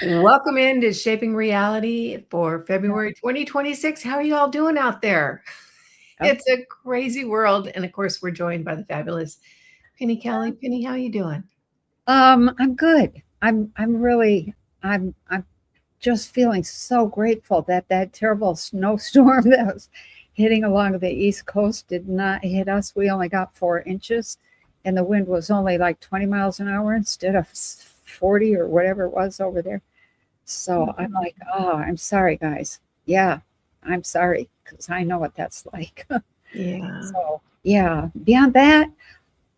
Welcome into Shaping Reality for February 2026. How are you all doing out there? Oh, It's a crazy world. And of course, we're joined by the fabulous Penny Kelly. Penny, how are you doing? I'm good. I'm just feeling so grateful that that terrible snowstorm that was hitting along the East Coast did not hit us. We only got 4 inches, and the wind was only like 20 miles an hour instead of 40 or whatever it was over there. So I'm like, oh, I'm sorry, guys. Yeah, I'm sorry because I know what that's like. Yeah. So yeah, beyond that,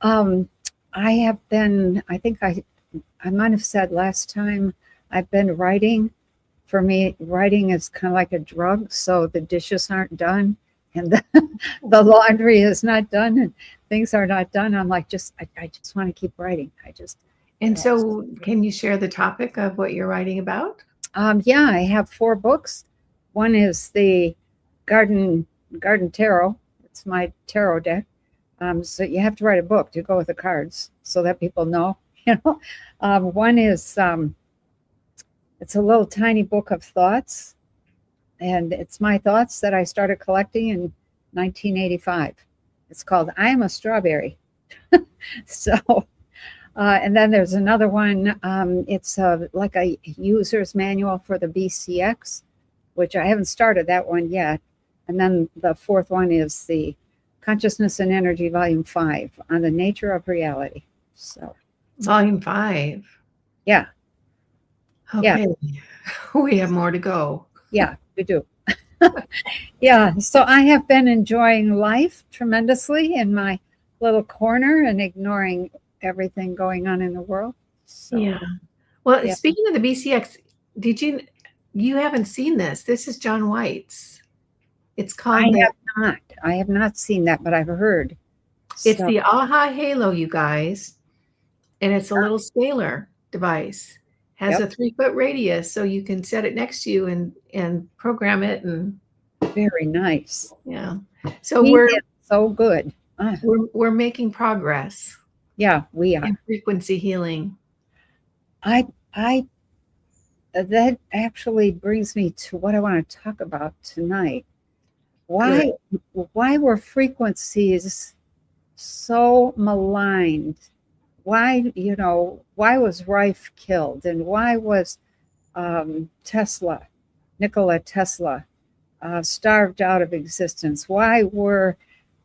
um, I have been. I might have said last time I've been writing. For me, writing is kind of like a drug. So the dishes aren't done, and the laundry is not done, and things are not done. I'm like, I just want to keep writing. You And know. so, can you share the topic of what you're writing about? Yeah, I have 4 books. One is the garden garden tarot. It's my tarot deck. So you have to write a book to go with the cards so that people know. You know, one is it's a little tiny book of thoughts, and it's my thoughts that I started collecting in 1985. It's called "I Am a Strawberry." So, and then there's another one. It's like a user's manual for the BCX, which I haven't started that one yet. And then the fourth one is the Consciousness and Energy, Volume 5, on the nature of reality. So, Volume 5. yeah, yeah, Okay. We have more to go. yeah, we do. Yeah, so I have been enjoying life tremendously in my little corner and ignoring everything going on in the world. So, Yeah. Well, yeah, speaking of the BCX, did you haven't seen this? This is John White's. It's I called the have not. I have not seen that, but I've heard. it's So, the AHA Halo, you guys, and it's a little scalar device. Has yep, a 3-foot radius, so you can set it next to you and program it, and very nice. yeah. So He we're is so good. Ah, we're we're making progress yeah, we are. in frequency healing. I that actually brings me to what I want to talk about tonight. Good. Why why were frequencies so maligned? Why was Rife killed, and why was Tesla, Nikola Tesla, starved out of existence? Why were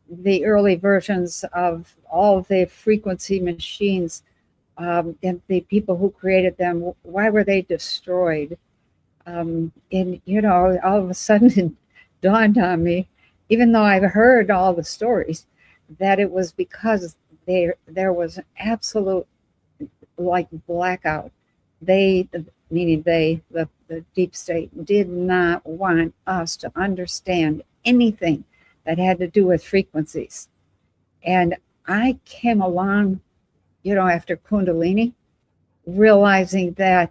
the early versions of all the frequency machines and the people who created them, why were they destroyed? And all of a sudden it dawned on me, even though I've heard all the stories, that it was because there was an absolute like blackout. They, meaning the deep state, did not want us to understand anything that had to do with frequencies. And I came along, after Kundalini, realizing that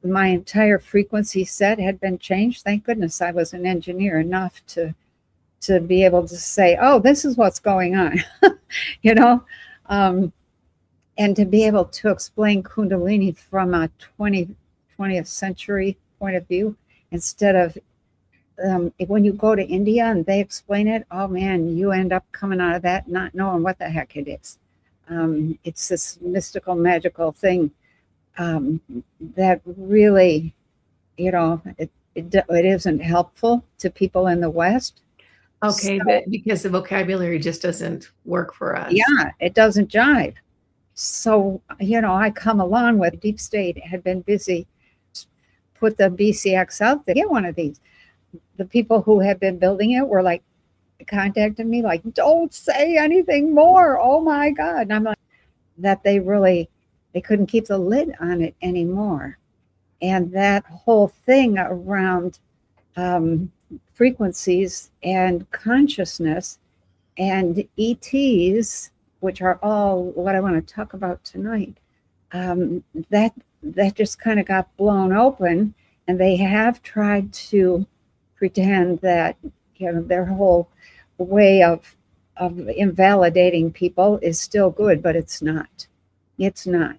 my entire frequency set had been changed. Thank goodness I was an engineer enough to be able to say, "Oh, this is what's going on," you know, um, and to be able to explain Kundalini from a 20th century point of view instead of when you go to India and they explain it. Oh man, you end up coming out of that not knowing what the heck it is. It's this mystical, magical thing um, that really, it isn't helpful to people in the West. So, Okay, but because the vocabulary just doesn't work for us. yeah, it doesn't jive. So, I come along with Deep State had been busy, put the BCX out there, get one of these. The people who had been building it were like, contacted me like, don't say anything more. Oh my God. And I'm like, that they couldn't keep the lid on it anymore. And that whole thing around um, frequencies and consciousness and ETs, which are all what I want to talk about tonight, um, that that just kind of got blown open, and they have tried to pretend that their whole way of invalidating people is still good, but it's not. It's not.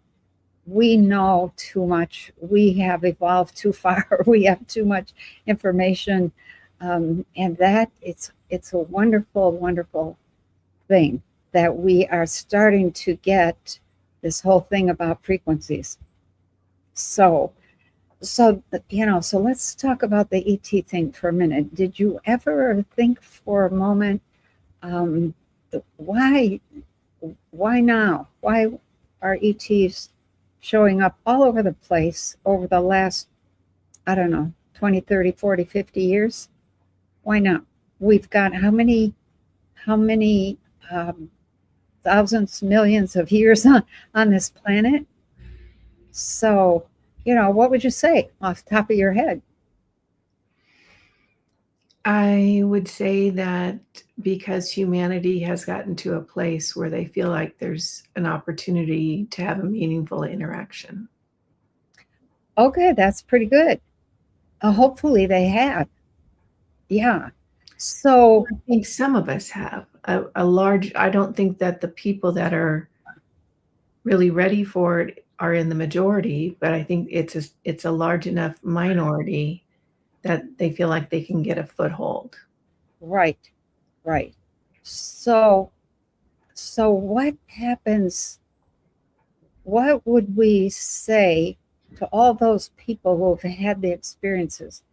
we know too much. We have evolved too far. We have too much information, and that it's a wonderful, wonderful thing that we are starting to get this whole thing about frequencies. So so let's talk about the ET thing for a minute. Did you ever think for a moment, um, why now? Why are ETs showing up all over the place over the last, I don't know, 20, 30, 40, 50 years? Why not? We've got how many thousands, millions of years on this planet? So, what would you say off the top of your head? I would say that because humanity has gotten to a place where they feel like there's an opportunity to have a meaningful interaction. Okay, that's pretty good. Hopefully they have. Yeah. So, I think some of us have a large, I don't think that the people that are really ready for it are in the majority, but I think it's a large enough minority that they feel like they can get a foothold. right, right. So, what happens? What would we say to all those people who have had the experiences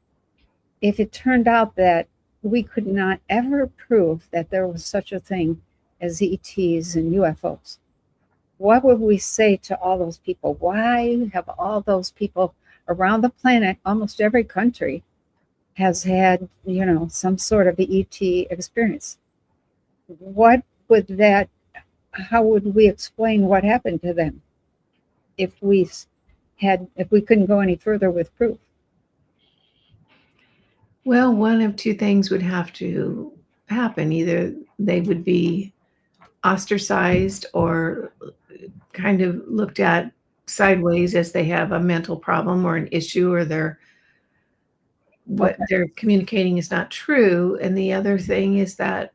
if it turned out that we could not ever prove that there was such a thing as ETs and UFOs? What would we say to all those people? Why have all those people around the planet, almost every country, has had, some sort of ET experience? What would that, how would we explain what happened to them if we couldn't go any further with proof? Well, one of two things would have to happen. Either they would be ostracized or kind of looked at sideways as they have a mental problem or an issue, or what they're communicating is not true. And the other thing is that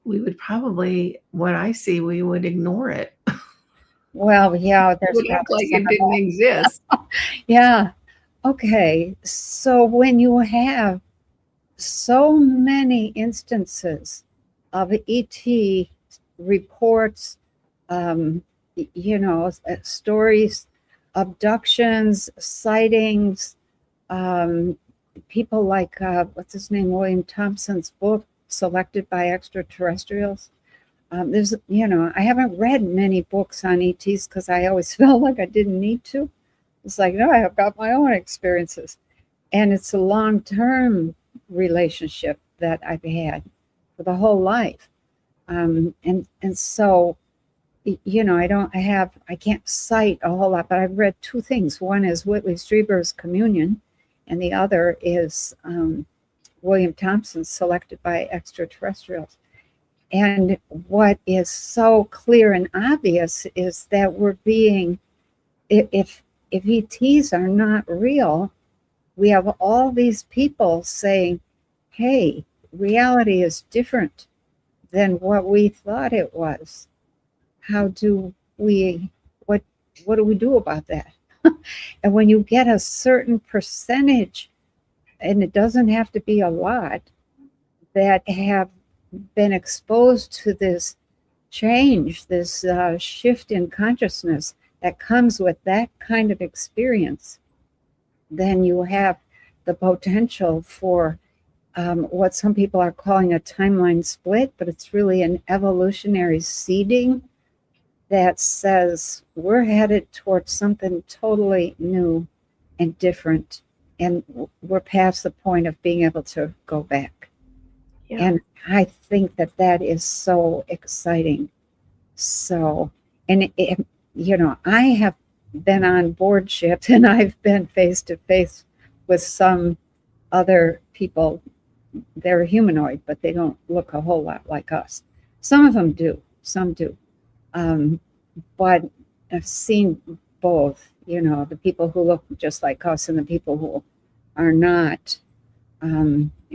we would probably, what I see, we would ignore it. Well, yeah, It there's would act probably like some it of didn't that. exist. Yeah. Okay. So when you have so many instances of ET reports, stories, abductions, sightings, people like, what's his name, William Thompson's book, Selected by Extraterrestrials. I haven't read many books on ETs because I always felt like I didn't need to. It's like, no, I've got my own experiences. And it's a long-term relationship that I've had for the whole life. And so, I can't cite a whole lot, but I've read two things. One is Whitley Strieber's Communion, and the other is William Thompson's Selected by Extraterrestrials. And what is so clear and obvious is that we're being, if ETs are not real, we have all these people saying, hey, reality is different than what we thought it was. What do we do about that? And when you get a certain percentage, and it doesn't have to be a lot, that have been exposed to this change, this shift in consciousness that comes with that kind of experience, then you have the potential for what some people are calling a timeline split, but it's really an evolutionary seeding that says we're headed towards something totally new and different, and we're past the point of being able to go back. Yeah. And I think that is so exciting. So, and I have been on board ships and I've been face to face with some other people. They're humanoid, but they don't look a whole lot like us. Some of them do, some do. But I've seen both, the people who look just like us and the people who are not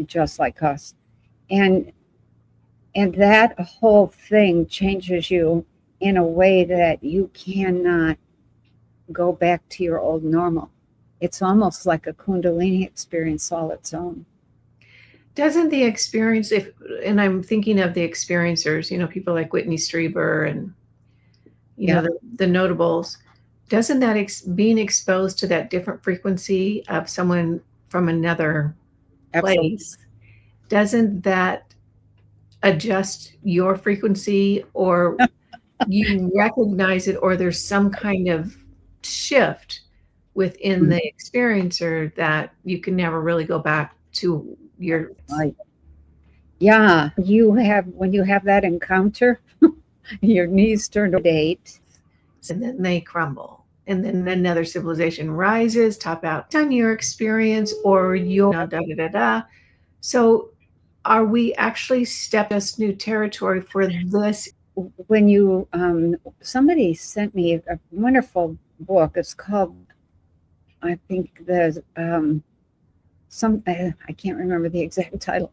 just like us. And that whole thing changes you in a way that you cannot go back to your old normal. It's almost like a Kundalini experience all its own. Doesn't the experience, and I'm thinking of the experiencers, people like Whitney Strieber and, Yeah. the notables, doesn't that being exposed to that different frequency of someone from another Absolutely. place, doesn't that adjust your frequency, or you recognize it, or there's some kind of shift within the experiencer that you can never really go back to your Right. Yeah, when you have that encounter, your knees turn to 8. and then they crumble, and then another civilization rises, top out on your experience, or your da da da da. So are we actually step us new territory for this? When you somebody sent me a wonderful book. It's called, I think there's I can't remember the exact title,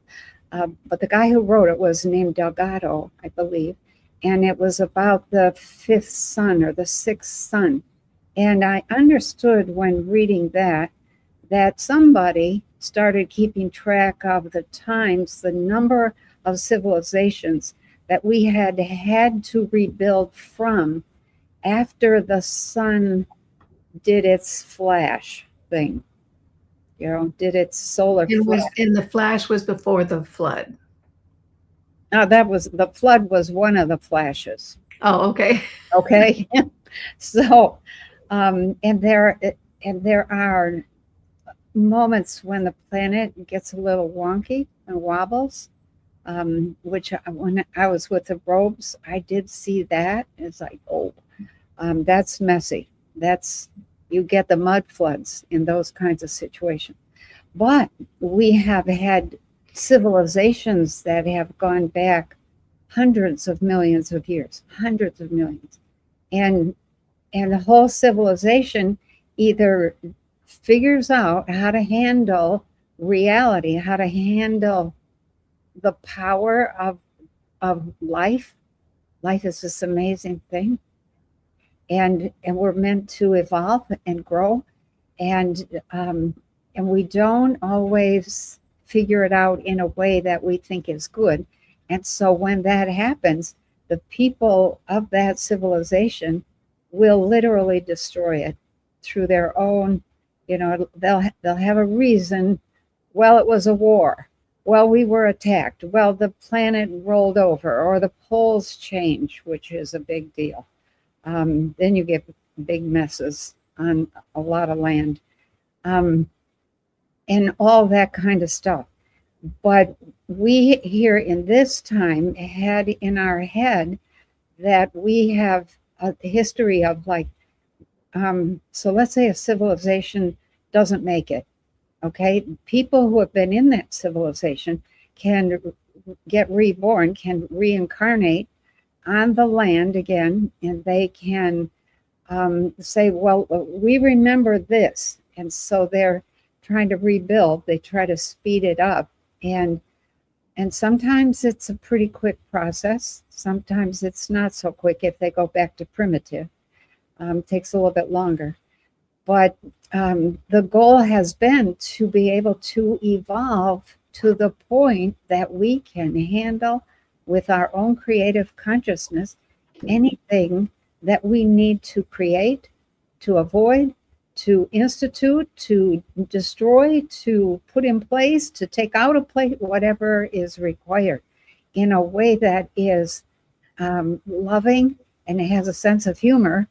but the guy who wrote it was named Delgado, I believe, and it was about the 5th sun or the 6th sun. And I understood when reading that somebody started keeping track of the times, the number of civilizations that we had to rebuild from after the sun did its flash thing, did its solar flash. And the flash was before the flood. Now the flood was one of the flashes. Oh, okay. Okay. So, and there are moments when the planet gets a little wonky and wobbles, which when I was with the robes, I did see that. It's like, oh, that's messy. You get the mud floods in those kinds of situations. But we have had civilizations that have gone back hundreds of millions of years, hundreds of millions. And the whole civilization either figures out how to handle reality, how to handle the power of life. Life is this amazing thing. And we're meant to evolve and grow. And we don't always figure it out in a way that we think is good. And so when that happens, the people of that civilization will literally destroy it through their own, they'll have a reason. Well, it was a war. Well, we were attacked. Well, the planet rolled over, or the poles change, which is a big deal. Then you get big messes on a lot of land, and all that kind of stuff. But we here in this time had in our head that we have a history of so let's say a civilization doesn't make it. Okay, people who have been in that civilization can get reborn, can reincarnate on the land again, and they can say, well, we remember this. And so they're trying to rebuild, they try to speed it up. And sometimes it's a pretty quick process. Sometimes it's not so quick if they go back to primitive. Takes a little bit longer. But the goal has been to be able to evolve to the point that we can handle with our own creative consciousness anything that we need to create, to avoid, to institute, to destroy, to put in place, to take out of place, whatever is required, in a way that is loving and has a sense of humor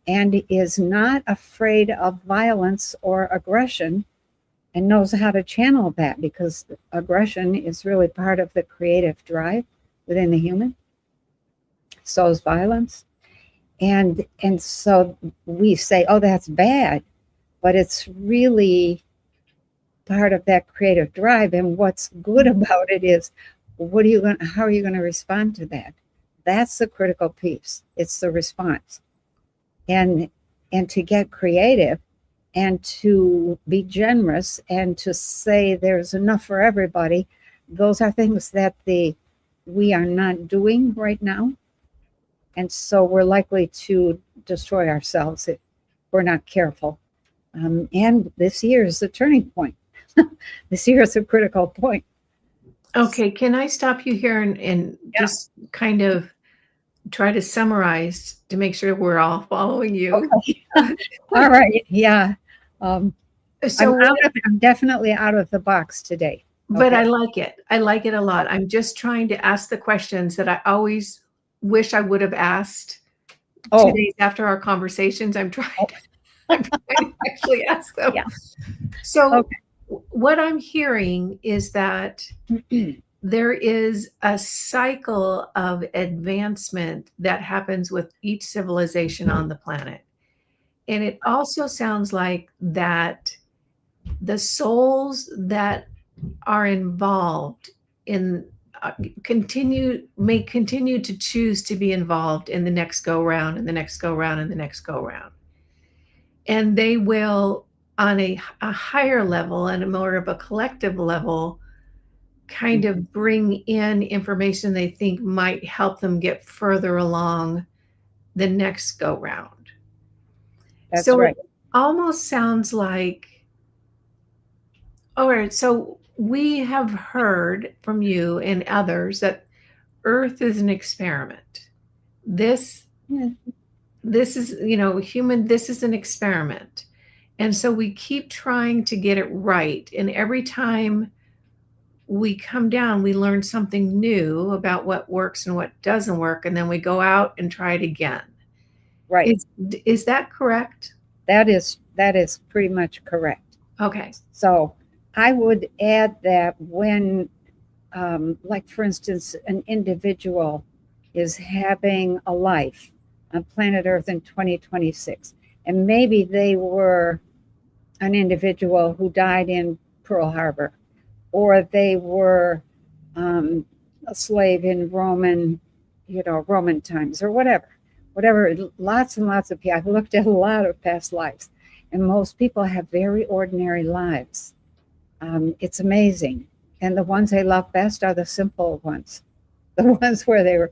and is not afraid of violence or aggression, and knows how to channel that, because aggression is really part of the creative drive within the human. So is violence. And so we say, oh, that's bad, but it's really part of that creative drive. And what's good about it is, how are you going to respond to that? That's the critical piece. It's the response. And to get creative and to be generous and to say there's enough for everybody, those are things that we are not doing right now. And so we're likely to destroy ourselves we're not careful. And this year is the turning point. This year is a critical point. Okay, can I stop you here and just kind of try to summarize to make sure we're all following you? Okay. All right. Yeah. So I'm definitely out of the box today. but I like it. I like it a lot. I'm just trying to ask the questions that I always wish I would have asked 2 days after our conversations. I'm trying to actually ask them. Yeah. So what I'm hearing is that there is a cycle of advancement that happens with each civilization on the planet. And it also sounds like that the souls that are involved in may continue to choose to be involved in the next go round and the next go round and the next go round. And they will, on a higher level and a more of a collective level, kind of bring in information they think might help them get further along the next go round. That's right. It almost sounds like, all right, so we have heard from you and others that Earth is an experiment. This is, human, this is an experiment. And so we keep trying to get it right. And every time we come down, we learn something new about what works and what doesn't work. And then we go out and try it again. Right. Is that correct? That is pretty much correct. Okay. So I would add that when, like for instance, an individual is having a life on planet Earth in 2026, and maybe they were an individual who died in Pearl Harbor, or they were a slave in Roman times, or whatever. Lots and lots of people. I've looked at a lot of past lives, and most people have very ordinary lives. It's amazing. And the ones they love best are the simple ones, the ones where they were,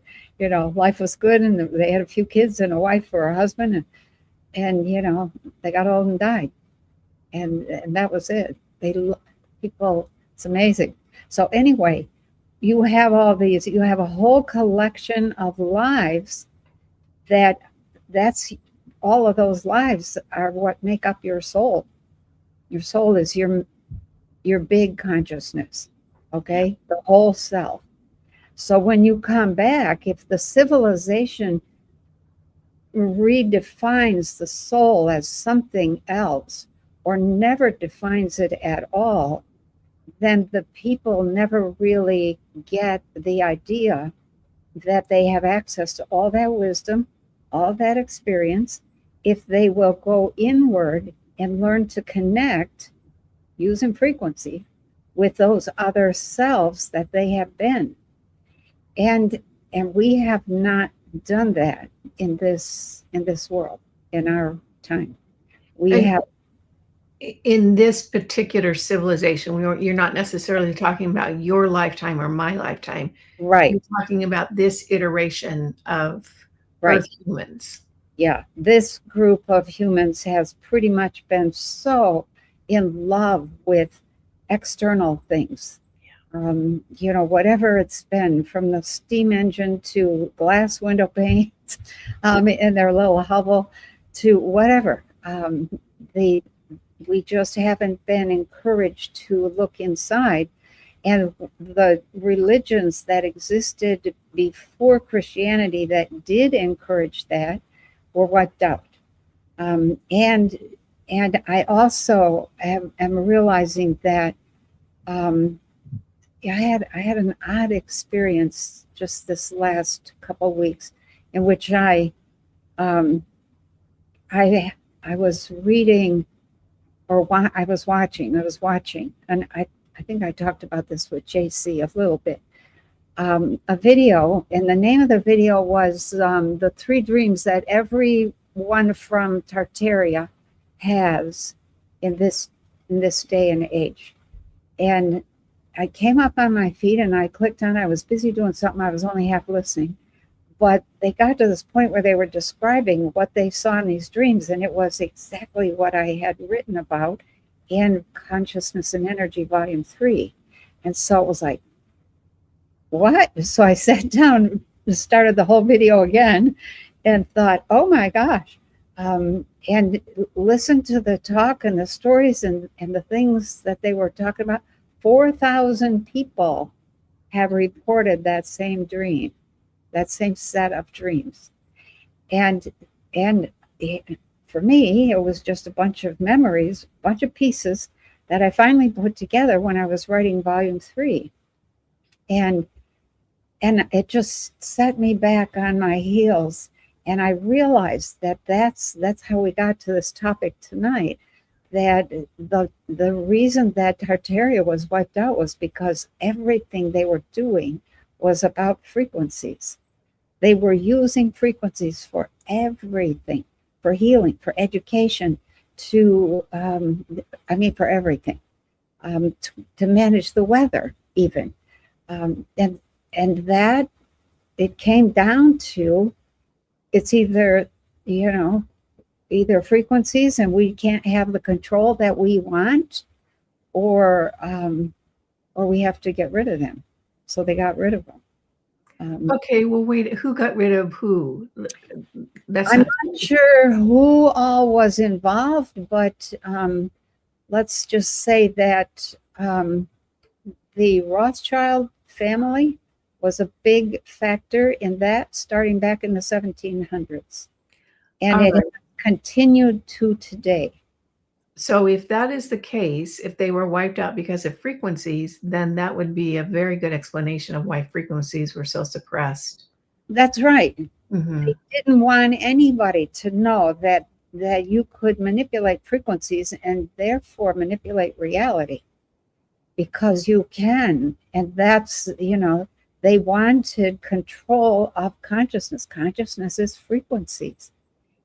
life was good and they had a few kids and a wife or a husband, and they got old and died. And that was it. People, it's amazing. So anyway, you have a whole collection of lives that's all of those lives are what make up your soul. Your soul is your big consciousness, okay? The whole self. So when you come back, if the civilization redefines the soul as something else or never defines it at all, then the people never really get the idea that they have access to all that wisdom, all that experience, if they will go inward and learn to connect using frequency with those other selves that they have been. And we have not done that in this world, in our time. We have in this particular civilization. You're not necessarily talking about your lifetime or my lifetime. Right. You're talking about this iteration of Earth humans. Yeah. This group of humans has pretty much been so in love with external things. Whatever it's been, from the steam engine to glass window panes in their little hovel to whatever. We just haven't been encouraged to look inside. And the religions that existed before Christianity that did encourage that were wiped out. And I also am realizing that I had an odd experience just this last couple of weeks in which I was reading, or I was watching, and I think I talked about this with JC a little bit, a video, and the name of the video was the 3 dreams that everyone from Tartaria has in this day and age. And I came up on my feet and I clicked on it. I was busy doing something. I was only half listening. But they got to this point where they were describing what they saw in these dreams, and it was exactly what I had written about in Consciousness and Energy, Volume 3. And so it was like, what? So I sat down and started the whole video again and thought, oh my gosh. And listened to the talk and the stories and the things that they were talking about. 4,000 people have reported that same dream, that same set of dreams. And for me, it was just a bunch of memories, a bunch of pieces that I finally put together when I was writing Volume 3. And it just set me back on my heels. And I realized that that's how we got to this topic tonight, that the reason that Tartaria was wiped out was because everything they were doing was about frequencies. They were using frequencies for everything, for healing, for education, for everything, to manage the weather even. And that it came down to, it's either frequencies and we can't have the control that we want, or we have to get rid of them. So they got rid of them. Okay, well, wait, who got rid of who? I'm not sure who all was involved, but let's just say that the Rothschild family was a big factor in that, starting back in the 1700s. And it continued to today. So if that is the case, if they were wiped out because of frequencies, then that would be a very good explanation of why frequencies were so suppressed. That's right. Mm-hmm. They didn't want anybody to know that you could manipulate frequencies and therefore manipulate reality, because you can. And that's, they wanted control of consciousness. Consciousness is frequencies.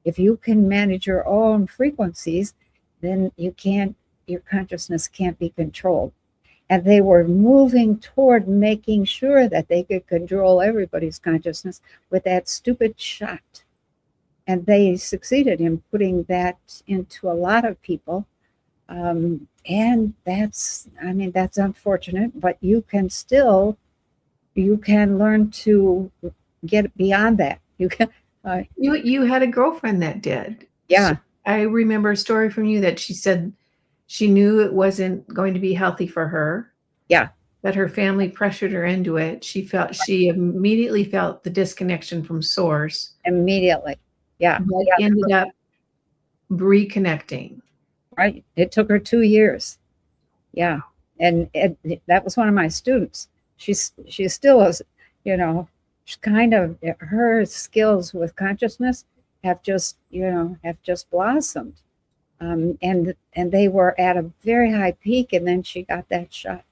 If you can manage your own frequencies, then your consciousness can't be controlled. And they were moving toward making sure that they could control everybody's consciousness with that stupid shot. And they succeeded in putting that into a lot of people. And that's unfortunate, but you can learn to get beyond that. You can. You had a girlfriend that did. Yeah. I remember a story from you that she said she knew it wasn't going to be healthy for her. Yeah. That her family pressured her into it. She immediately felt the disconnection from source. Immediately. Yeah. But ended up reconnecting. Right. It took her 2 years. Yeah. And that was one of my students. She still is, she's kind of, her skills with consciousness have just blossomed. And they were at a very high peak, and then she got that shot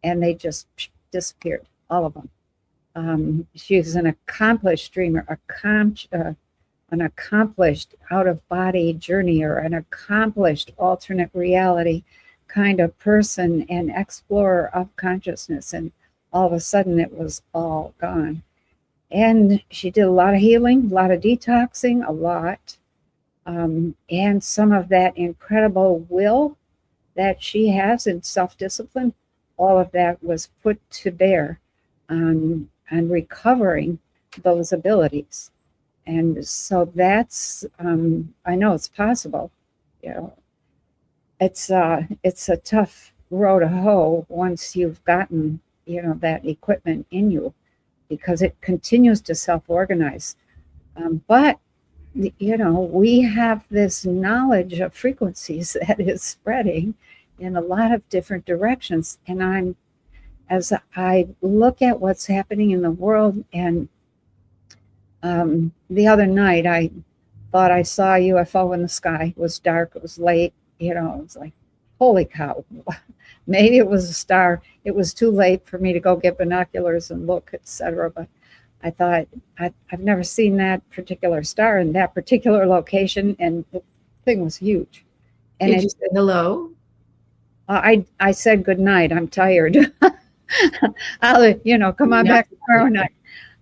and they just disappeared, all of them. She's an accomplished dreamer, an accomplished out-of-body journeyer, an accomplished alternate reality kind of person and explorer of consciousness. And all of a sudden it was all gone. And she did a lot of healing, a lot of detoxing, a lot. And some of that incredible will that she has in self-discipline, all of that was put to bear on recovering those abilities. And so that's, I know it's possible. It's a tough row to hoe once you've gotten, that equipment in you, because it continues to self-organize. But we have this knowledge of frequencies that is spreading in a lot of different directions. And as I look at what's happening in the world, and the other night I thought I saw a UFO in the sky. It was dark, it was late, it was like, holy cow, maybe it was a star. It was too late for me to go get binoculars and look, etc. But I thought, I've never seen that particular star in that particular location, and the thing was huge. And Did you say hello? I said good night. I'm tired. I'll, come on back tomorrow night.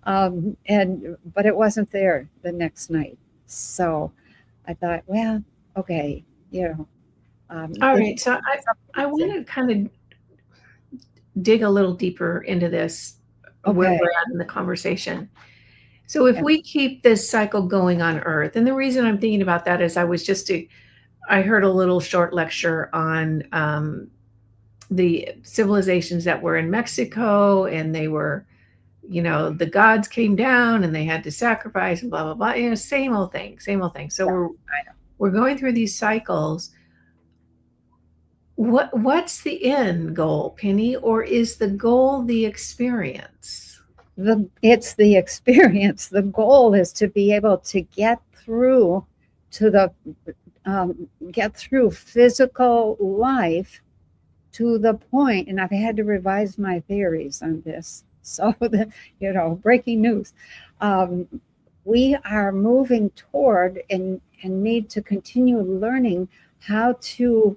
But it wasn't there the next night. So I thought, well, okay, you know, All it, right. So I it's want to kind of dig a little deeper into this, where okay. we're at in the conversation. So if Yeah. we keep this cycle going on Earth, and the reason I'm thinking about that is I heard a little short lecture on the civilizations that were in Mexico, and they were, the gods came down and they had to sacrifice and blah blah blah. Same old thing, same old thing. So Yeah, we're I know. we're going through these cycles. What's the end goal, Penny, or is the goal the experience? It's the experience. The goal is to be able to to the get through physical life to the point, and I've had to revise my theories on this. So, breaking news. Um, we are moving toward and need to continue learning how to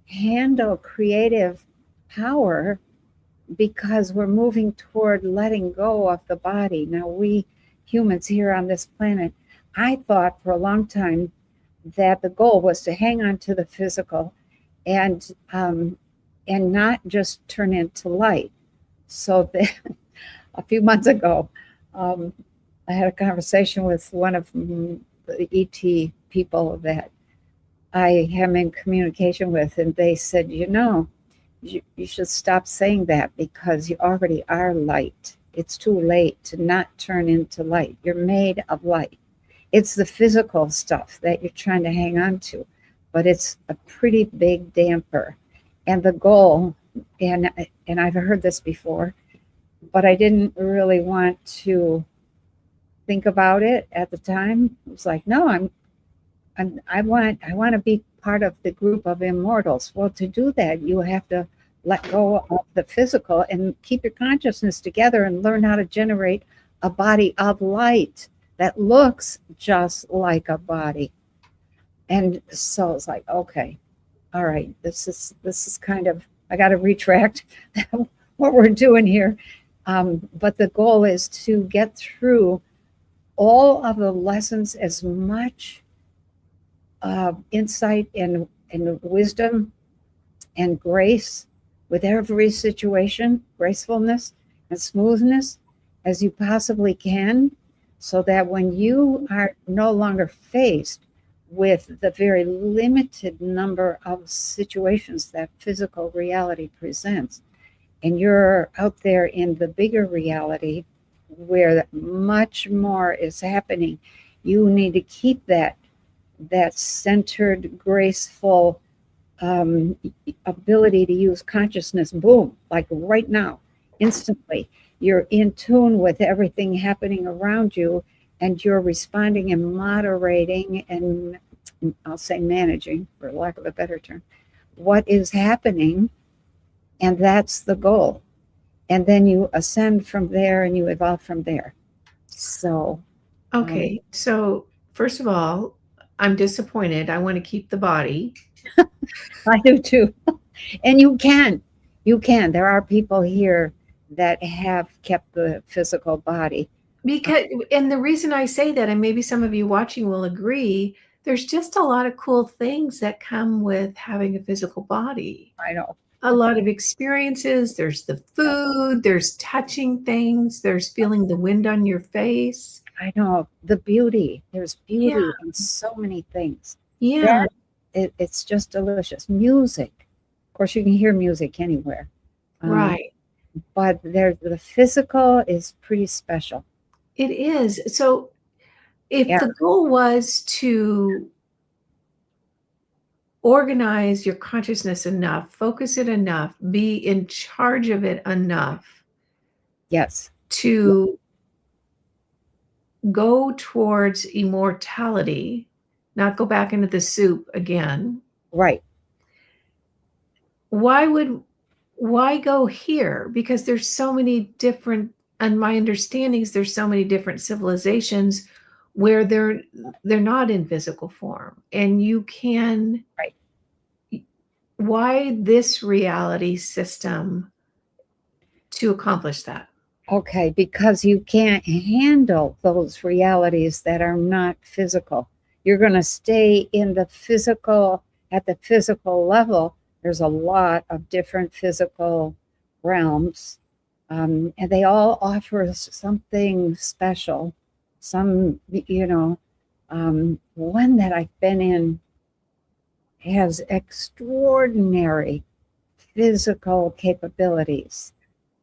handle creative power because we're moving toward letting go of the body. Now, we humans here on this planet, I thought for a long time that the goal was to hang on to the physical and not just turn into light. So a few months ago, um, I had a conversation with one of the ET people that I am in communication with, and they said, you should stop saying that because you already are light. It's too late to not turn into light. You're made of light. It's the physical stuff that you're trying to hang on to, but it's a pretty big damper. And the goal, and I've heard this before, but I didn't really want to think about it at the time. It was like, no, I want to be part of the group of immortals. Well, to do that, you have to let go of the physical and keep your consciousness together and learn how to generate a body of light that looks just like a body. And so it's like, okay, all right, this is kind of, I got to retract what we're doing here. But the goal is to get through all of the lessons, as much insight and wisdom and grace with every situation, gracefulness and smoothness as you possibly can, so that when you are no longer faced with the very limited number of situations that physical reality presents, and you're out there in the bigger reality where much more is happening, you need to keep that centered, graceful ability to use consciousness. Boom, like right now, instantly, you're in tune with everything happening around you, and you're responding and moderating, and I'll say managing, for lack of a better term, what is happening. And that's the goal. And then you ascend from there and you evolve from there. So, Okay. So first of all, I'm disappointed. I want to keep the body. I do too. And you can. There are people here that have kept the physical body. And the reason I say that, and maybe some of you watching will agree, there's just a lot of cool things that come with having a physical body. I know. A lot of experiences. There's the food, there's touching things, there's feeling the wind on your face. I know. The beauty. There's beauty Yeah. in so many things. Yeah. It's just delicious. Music. Of course, you can hear music anywhere. Right. But the physical is pretty special. It is. So if Yeah. the goal was to organize your consciousness enough, focus it enough, be in charge of it enough Yes. to go towards immortality, not go back into the soup again. Right. Why go here? Because there's so many different, and my understanding is there's so many different civilizations where they're not in physical form, and you can. Right. Why this reality system to accomplish that? Okay, because you can't handle those realities that are not physical. You're going to stay in the physical, at the physical level. There's a lot of different physical realms, and they all offer something special. Some, one that I've been in has extraordinary physical capabilities.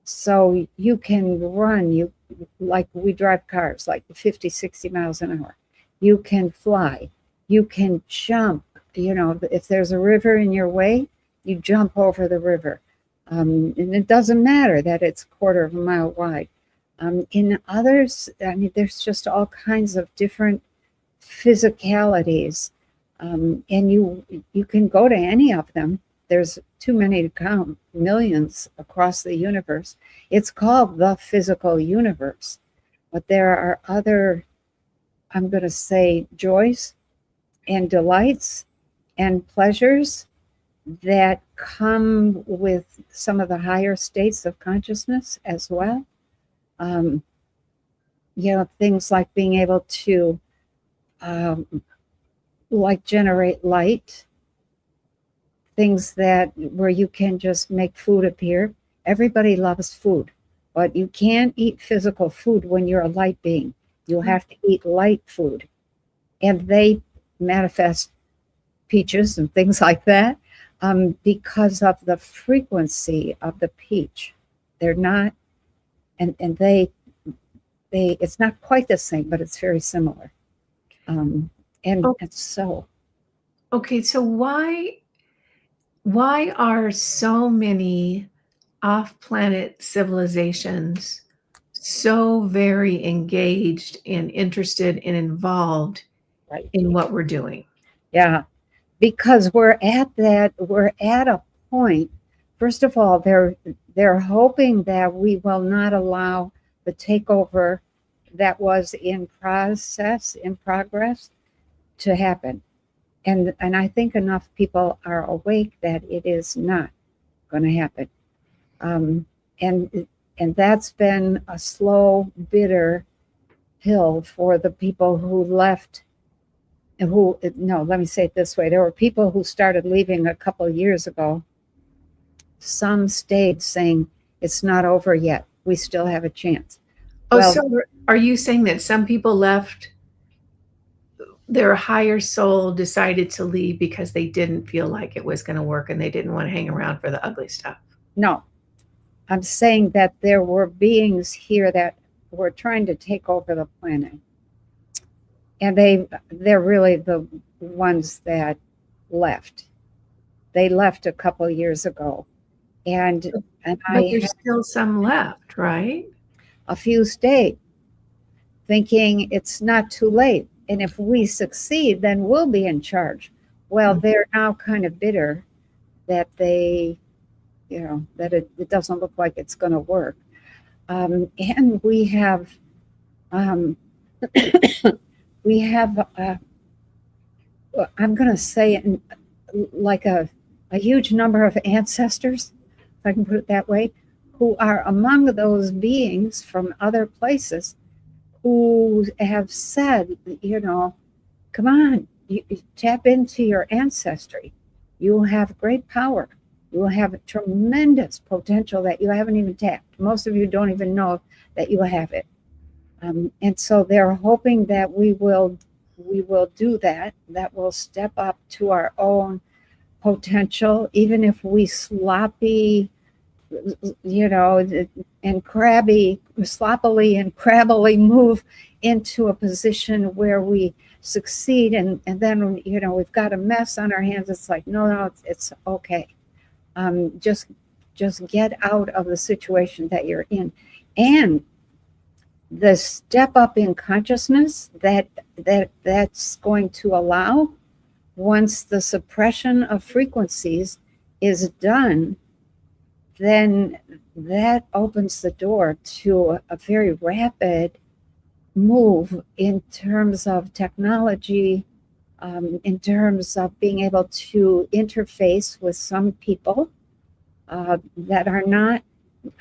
So you can run, like we drive cars like 50, 60 miles an hour. You can fly, you can jump. If there's a river in your way, you jump over the river. And it doesn't matter that it's a quarter of a mile wide. In others, I mean, there's just all kinds of different physicalities. And you can go to any of them. There's too many to count, millions across the universe. It's called the physical universe. But there are other, I'm going to say, joys and delights and pleasures that come with some of the higher states of consciousness as well. Things like being able to like generate light, things that where you can just make food appear. Everybody loves food, but you can't eat physical food when you're a light being. You have to eat light food. And they manifest peaches and things like that because of the frequency of the peach. They're not, and they it's not quite the same, but it's very similar. And so. Okay, so why are so many off-planet civilizations so very engaged and interested and involved in what we're doing? Yeah, because we're at a point. First of all, they're hoping that we will not allow the takeover that was in progress to happen. And I think enough people are awake that it is not going to happen. And that's been a slow, bitter pill for the people who left. Let me say it this way. There were people who started leaving a couple of years ago. Some stayed saying, it's not over yet. We still have a chance. So are you saying that some people left, their higher soul decided to leave because they didn't feel like it was going to work and they didn't want to hang around for the ugly stuff? No. I'm saying that there were beings here that were trying to take over the planet. And they're really the ones that left. They left a couple of years ago. But there's still some left, right? A few stayed, thinking it's not too late. And if we succeed, then we'll be in charge. Well, they're now kind of bitter that that it doesn't look like it's going to work. And we have I'm going to say like a huge number of ancestors, if I can put it that way, who are among those beings from other places who have said, come on, you tap into your ancestry. You will have great power. You will have tremendous potential that you haven't even tapped. Most of you don't even know that you have it. And so they're hoping that we will do that, that we'll step up to our own potential, even if we sloppily and crabbily move into a position where we succeed and then we've got a mess on our hands. It's like no, it's okay. Just get out of the situation that you're in. And the step up in consciousness that's going to allow, once the suppression of frequencies is done, then that opens the door to a very rapid move in terms of technology, in terms of being able to interface with some people that are not,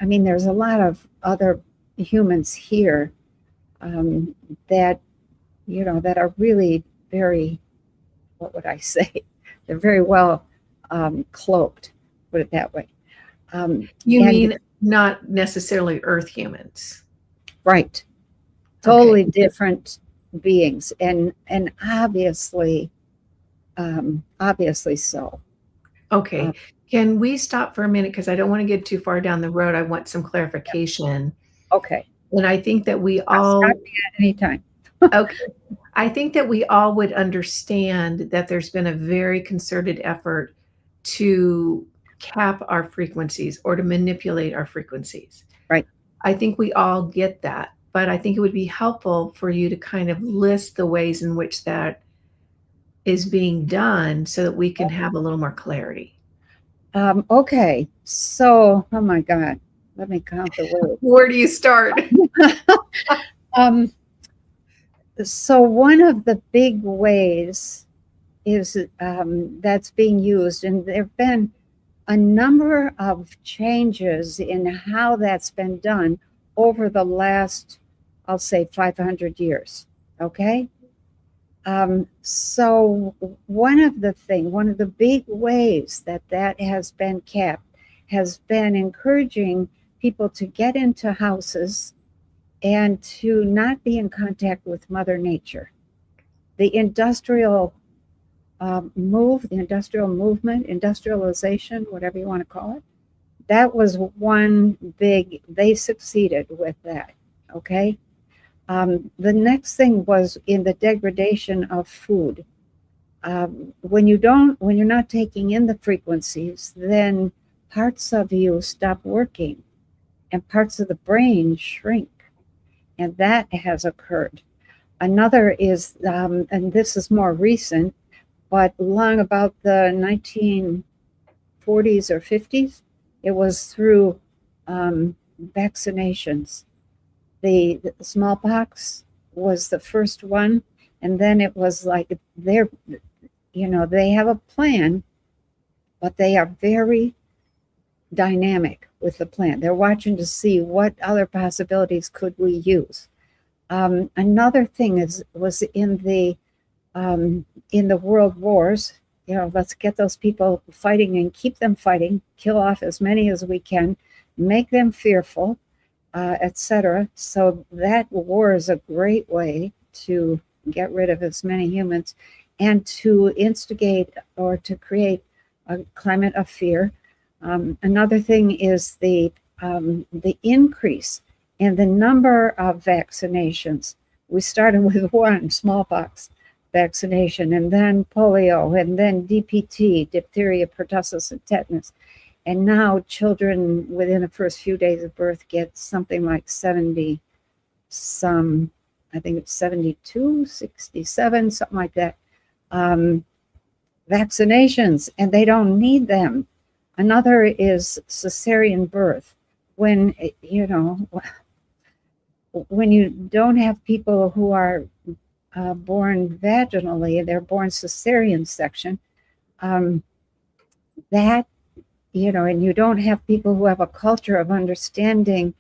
there's a lot of other, humans here that, that are really very, what would I say? They're very well cloaked, put it that way. You mean not necessarily Earth humans? Right. Totally different beings, and obviously so. Okay. Can we stop for a minute? Because I don't want to get too far down the road. I want some clarification. Okay. And I think that we I'll all. stop me at any time. Okay. I think that we all would understand that there's been a very concerted effort to cap our frequencies or to manipulate our frequencies. Right. I think we all get that, but I think it would be helpful for you to kind of list the ways in which that is being done so that we can have a little more clarity. Okay. So, oh my God, let me count the words. Where do you start? So one of the big ways is that's being used, and there have been a number of changes in how that's been done over the last, I'll say, 500 years. Okay. So one of the big ways that has been kept has been encouraging people to get into houses and to not be in contact with Mother Nature. The industrial movement, industrialization, whatever you want to call it, that was one big, they succeeded with that, okay? The next thing was in the degradation of food. When you're not taking in the frequencies, then parts of you stop working and parts of the brain shrink. And that has occurred. Another is, and this is more recent, but long about the 1940s or 50s, it was through vaccinations. The smallpox was the first one, and then it was like they have a plan, but they are very dynamic with the plan. They're watching to see what other possibilities could we use. Another thing was in the world wars. Let's get those people fighting and keep them fighting, kill off as many as we can, make them fearful, etc. So that war is a great way to get rid of as many humans and to instigate or to create a climate of fear. Another thing is the increase in the number of vaccinations. We started with one, smallpox vaccination, and then polio, and then DPT, diphtheria, pertussis, and tetanus. And now children within the first few days of birth get something like 70 some, I think it's 72, 67, something like that, vaccinations, and they don't need them. Another is cesarean birth. When you don't have people who are born vaginally, they're born cesarean section, and you don't have people who have a culture of understanding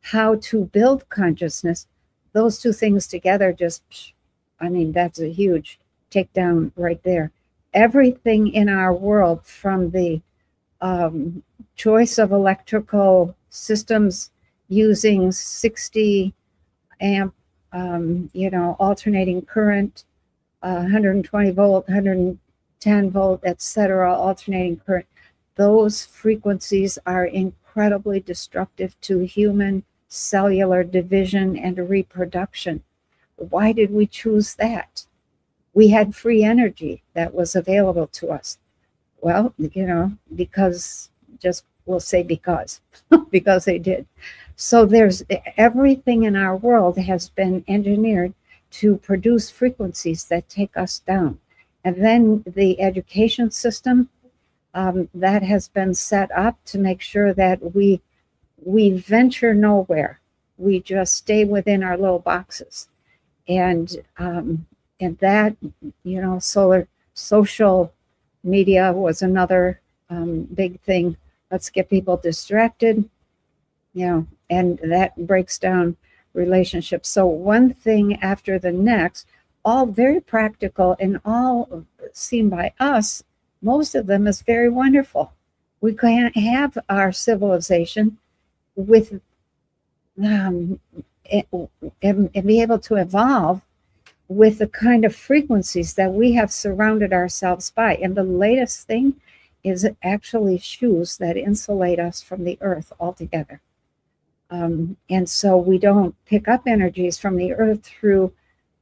how to build consciousness, those two things together that's a huge takedown right there. Everything in our world, from the choice of electrical systems using 60 amp, alternating current, 120 volt, 110 volt, etc., alternating current. Those frequencies are incredibly destructive to human cellular division and reproduction. Why did we choose that? We had free energy that was available to us. Well, because because they did. So there's everything in our world has been engineered to produce frequencies that take us down. And then the education system that has been set up to make sure that we venture nowhere. We just stay within our little boxes. And that, social media was another big thing. Let's get people distracted. and that breaks down relationships. So one thing after the next, all very practical and all seen by us, most of them is very wonderful. We can't have our civilization with and be able to evolve with the kind of frequencies that we have surrounded ourselves by. And the latest thing is actually shoes that insulate us from the earth altogether. And so we don't pick up energies from the earth through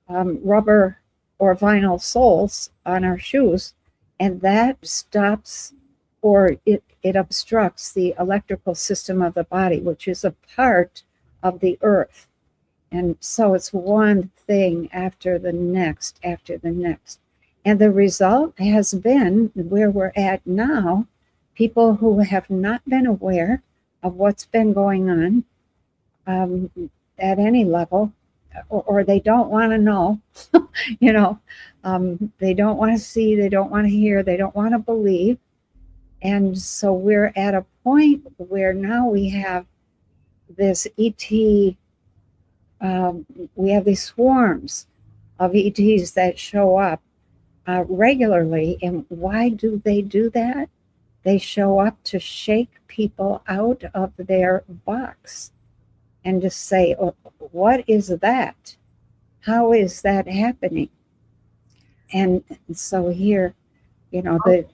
rubber or vinyl soles on our shoes, and that stops or it obstructs the electrical system of the body, which is a part of the earth. And so it's one thing after the next, after the next. And the result has been where we're at now, people who have not been aware of what's been going on at any level, or they don't want to know, they don't want to see, they don't want to hear, they don't want to believe. And so we're at a point where now we have this ET, we have these swarms of ETs that show up regularly. And why do they do that? They show up to shake people out of their box and just say, oh, what is that? How is that happening? And so here, the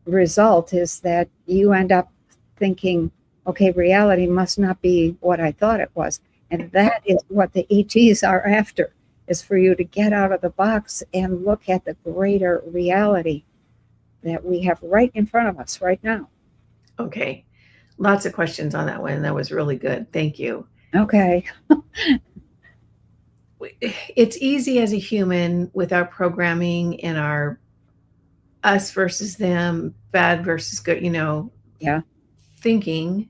result is that you end up thinking, okay, reality must not be what I thought it was. And that is what the ETs are after, is for you to get out of the box and look at the greater reality that we have right in front of us right now. Okay. Lots of questions on that one. That was really good. Thank you. Okay. It's easy as a human with our programming and our us versus them, bad versus good, Yeah. thinking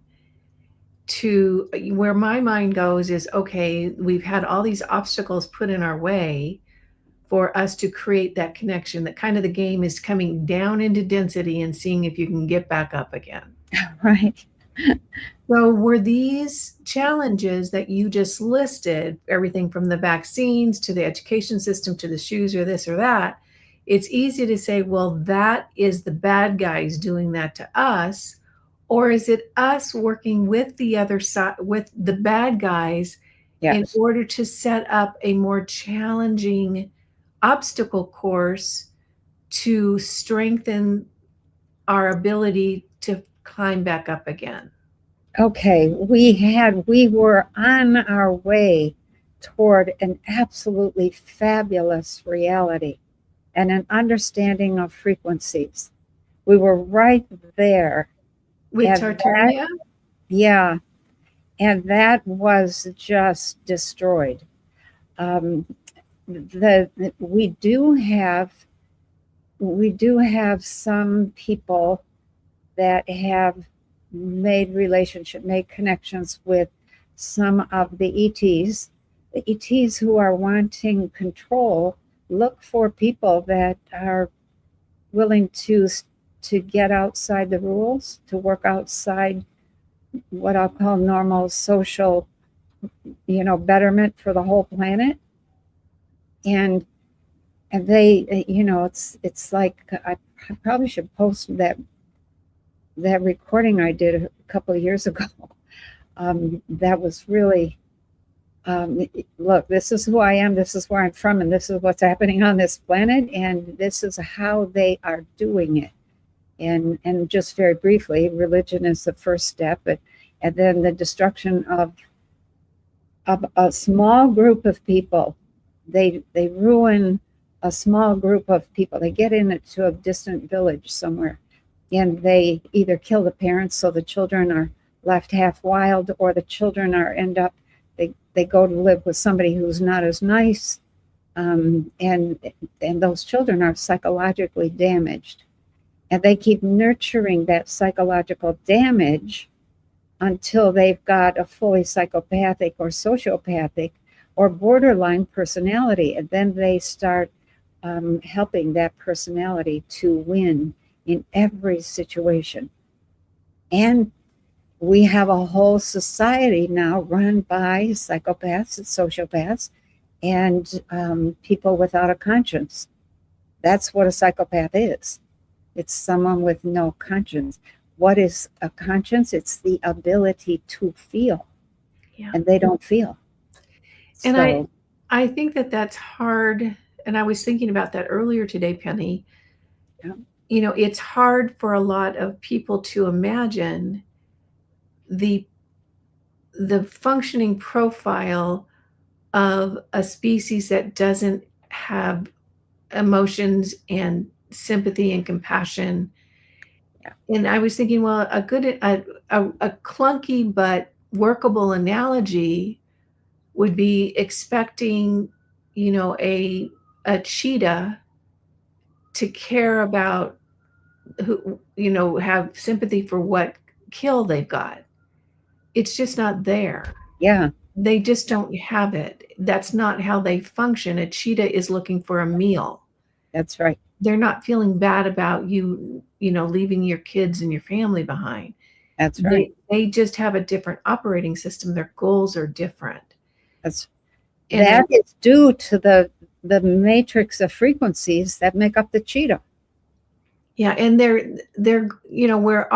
to where my mind goes is, okay, we've had all these obstacles put in our way for us to create that connection. That kind of the game is coming down into density and seeing if you can get back up again. Right. So were these challenges that you just listed, everything from the vaccines to the education system to the shoes or this or that, it's easy to say, well, that is the bad guys doing that to us. Or is it us working with the other side, with the bad guys, in order to set up a more challenging obstacle course to strengthen our ability to climb back up again? Okay, we were on our way toward an absolutely fabulous reality and an understanding of frequencies. We were right there. With Tartaria? Yeah, and that was just destroyed. We do have some people that have made connections with some of the ETs. The ETs who are wanting control look for people that are willing to get outside the rules, to work outside what I'll call normal social, betterment for the whole planet. And they, it's like, I probably should post that recording I did a couple of years ago. That was really, look, this is who I am, this is where I'm from, and this is what's happening on this planet, and this is how they are doing it. And just very briefly, religion is the first step, and then the destruction of a small group of people. They ruin a small group of people. They get into a distant village somewhere, and they either kill the parents so the children are left half wild, or the children they go to live with somebody who's not as nice, and those children are psychologically damaged. And they keep nurturing that psychological damage until they've got a fully psychopathic or sociopathic or borderline personality. And then they start helping that personality to win in every situation. And we have a whole society now run by psychopaths and sociopaths and people without a conscience. That's what a psychopath is. It's someone with no conscience. What is a conscience? It's the ability to feel, Yeah. and they don't feel. And So, I think that that's hard. And I was thinking about that earlier today, Penny. yeah, You know, it's hard for a lot of people to imagine the functioning profile of a species that doesn't have emotions and sympathy and compassion. yeah, And I was thinking, well, a clunky but workable analogy would be expecting, you know, a cheetah to care about who, you know, have sympathy for what kill they've got. It's just not there. yeah, They just don't have it. That's not how they function. A cheetah is looking for a meal. that's right. They're not feeling bad about you, you know, leaving your kids and your family behind. That's right. They just have a different operating system. Their goals are different. That's And that is due to the matrix of frequencies that make up the cheetah. yeah, and they're you know where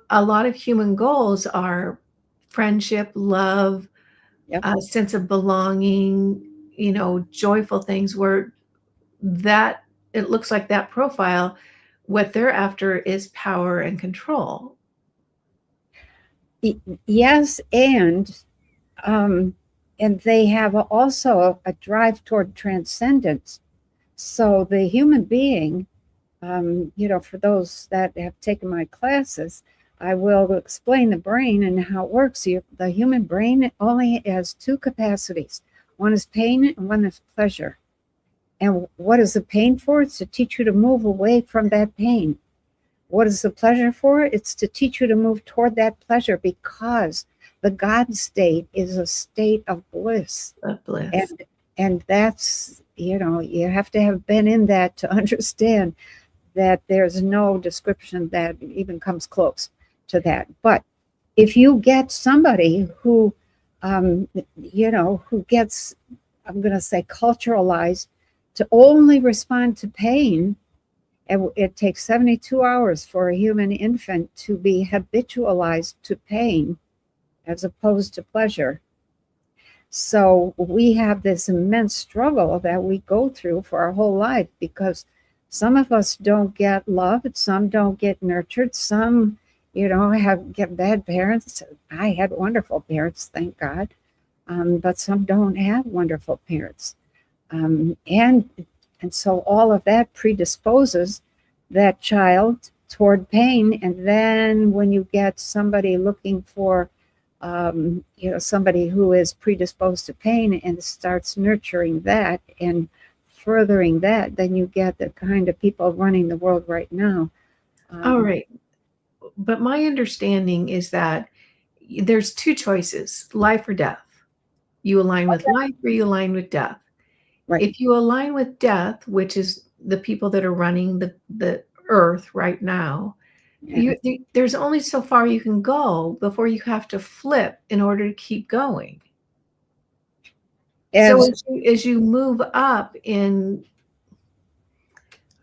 a lot of human goals are friendship, love, Yep. a sense of belonging, you know, joyful things where that it looks like that profile, what they're after is power and control. Yes, um, and they have also a drive toward transcendence. So the human being, for those that have taken my classes, I will explain the brain and how it works. The human brain only has two capacities. One is pain and one is pleasure. And what is the pain for? It's to teach you to move away from that pain. What is the pleasure for? It's to teach you to move toward that pleasure, because the God state is a state of bliss. Of bliss. And that's, you have to have been in that to understand that there's no description that even comes close to that. But if you get somebody who, who gets, I'm going to say, culturalized to only respond to pain, and it takes 72 hours for a human infant to be habitualized to pain as opposed to pleasure. So we have this immense struggle that we go through for our whole life, because some of us don't get loved, some don't get nurtured, some, get bad parents. I had wonderful parents, thank God, but some don't have wonderful parents. And so all of that predisposes that child toward pain. And then when you get somebody looking for, somebody who is predisposed to pain and starts nurturing that and furthering that, then you get the kind of people running the world right now. All right. But my understanding is that there's two choices, life or death. You align with life or you align with death. Right. If you align with death, which is the people that are running the earth right now, there's only so far you can go before you have to flip in order to keep going. So as you move up in,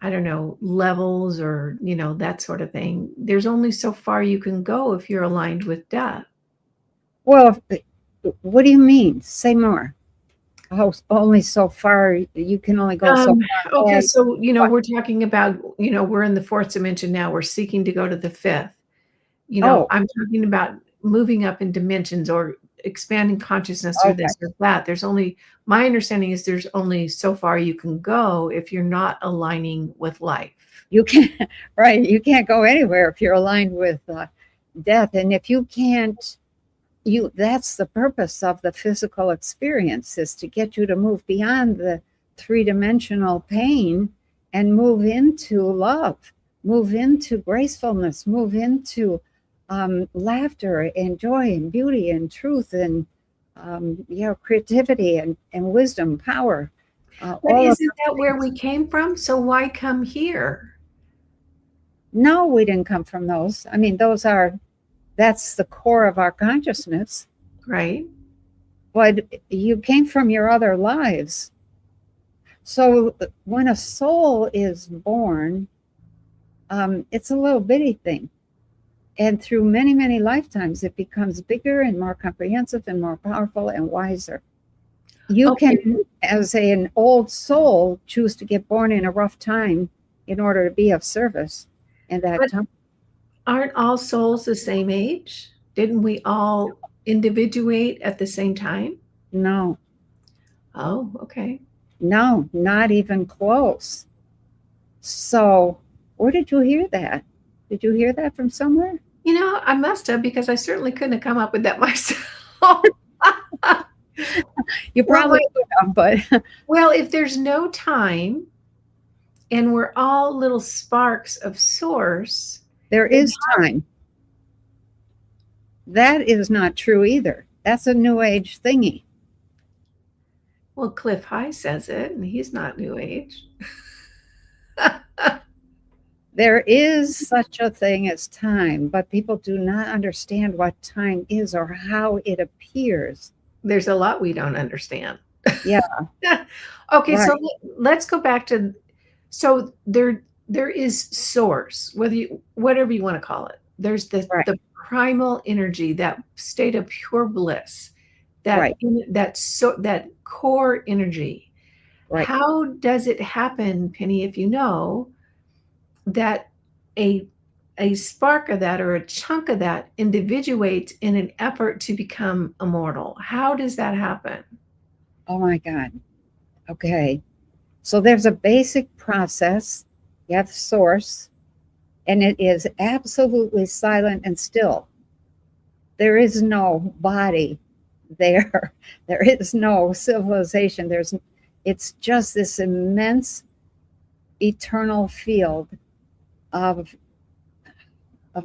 I don't know, levels or, that sort of thing, there's only so far you can go if you're aligned with death. Well, what do you mean? Say more. Oh, only so far, you can only go so far. Okay, so, we're talking about, we're in the fourth dimension now. We're seeking to go to the fifth. I'm talking about moving up in dimensions or expanding consciousness or this or that. My understanding is there's only so far you can go if you're not aligning with life. You can't, right? You can't go anywhere if you're aligned with death. And if you can't, that's the purpose of the physical experience, is to get you to move beyond the three-dimensional pain and move into love, move into gracefulness, move into laughter and joy and beauty and truth and creativity and wisdom, power. But isn't that where we came from? So why come here? No, we didn't come from those. I mean, those are That's the core of our consciousness. Right. But you came from your other lives. So when a soul is born, it's a little bitty thing. And through many, many lifetimes, it becomes bigger and more comprehensive and more powerful and wiser. You can, as an old soul, choose to get born in a rough time in order to be of service in that time. Aren't all souls the same age? Didn't we all individuate at the same time? No. Oh, okay. No, not even close. So where did you hear that? Did you hear that from somewhere? You know, I must have, because I certainly couldn't have come up with that myself. You probably could have, but well, if there's no time and we're all little sparks of source, there is time. That is not true either. That's a new age thingy. Well, Cliff High says it, and he's not new age. There is such a thing as time, but people do not understand what time is or how it appears. There's a lot we don't understand. Yeah. Okay, right. So let's go back to, so there is source, whatever you want to call it. There's the primal energy, that state of pure bliss, that that core energy. Right. How does it happen, Penny, if you know, that a spark of that or a chunk of that individuates in an effort to become immortal? How does that happen? Oh my God. Okay. So there's a basic process. You have the source, and it is absolutely silent and still. There is no body there. There is no civilization. It's just this immense eternal field of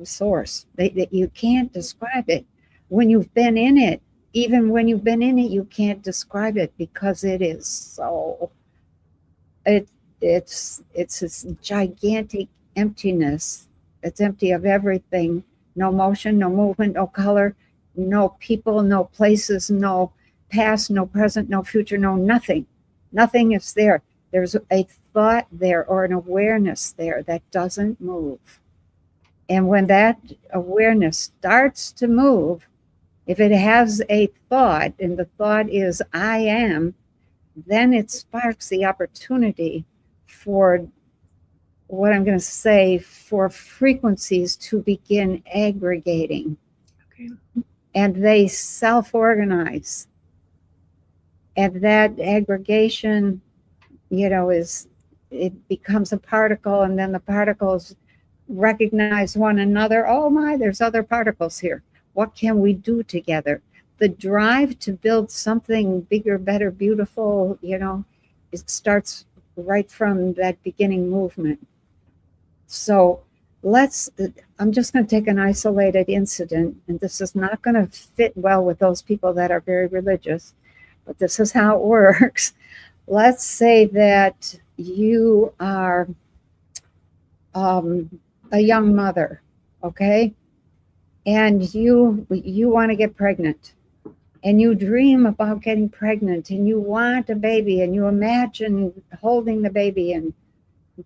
source that you can't describe it. When you've been in it, even when you've been in it, you can't describe it, because it is so, it's this gigantic emptiness. It's empty of everything. No motion, no movement, no color, no people, no places, no past, no present, no future, no nothing. Nothing is there. There's a thought there or an awareness there that doesn't move. And when that awareness starts to move, if it has a thought, and the thought is I am, then it sparks the opportunity for what I'm going to say, for frequencies to begin aggregating. Okay. And they self-organize. And that aggregation, it becomes a particle, and then the particles recognize one another. Oh my, there's other particles here. What can we do together? The drive to build something bigger, better, beautiful, it starts right from that beginning movement. So I'm just going to take an isolated incident, and this is not going to fit well with those people that are very religious, but this is how it works. Let's say that you are a young mother, okay? And you want to get pregnant, and you dream about getting pregnant, and you want a baby, and you imagine holding the baby and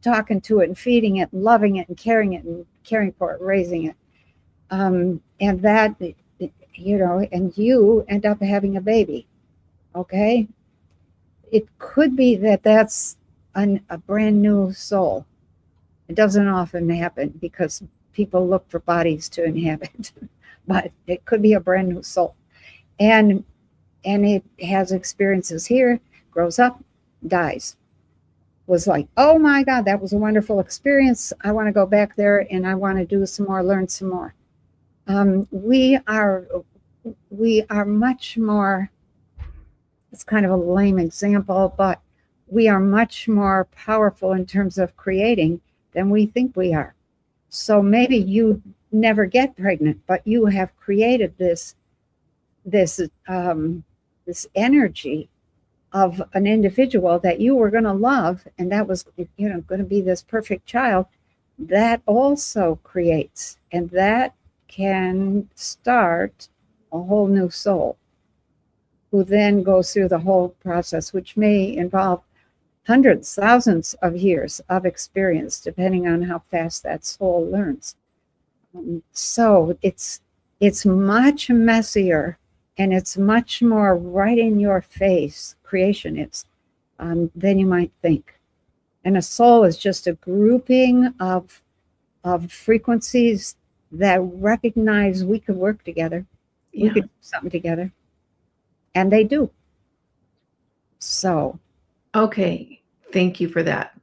talking to it and feeding it and loving it and caring for it, raising it. And that, and you end up having a baby, okay? It could be that that's a brand new soul. It doesn't often happen because people look for bodies to inhabit, but it could be a brand new soul. And it has experiences here, grows up, dies. Was like, oh my God, that was a wonderful experience. I want to go back there, and I want to do some more, learn some more. We are much more, it's kind of a lame example, but we are much more powerful in terms of creating than we think we are. So maybe you never get pregnant, but you have created this energy of an individual that you were going to love, and that was going to be this perfect child. That also creates, and that can start a whole new soul, who then goes through the whole process, which may involve hundreds, thousands of years of experience, depending on how fast that soul learns. So it's much messier, and it's much more right in your face, creation is, than you might think. And a soul is just a grouping of frequencies that recognize we could work together. We could do something together. And they do. So. Okay. Thank you for that.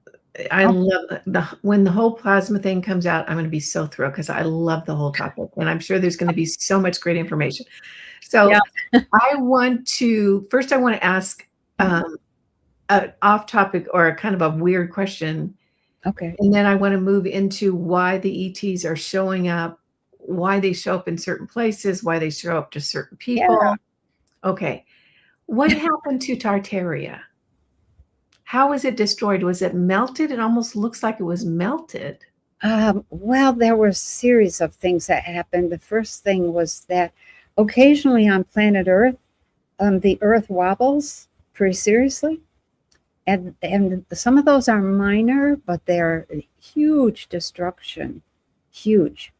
I love when the whole plasma thing comes out, I'm going to be so thrilled because I love the whole topic. And I'm sure there's going to be so much great information. So I want to ask an off topic or a kind of a weird question. Okay. And then I want to move into why the ETs are showing up, why they show up in certain places, why they show up to certain people. Yeah. Okay. What happened to Tartaria? How was it destroyed? Was it melted? It almost looks like it was melted. Well, there were a series of things that happened. The first thing was that occasionally on planet Earth, the Earth wobbles pretty seriously. And some of those are minor, but they're huge destruction. Huge.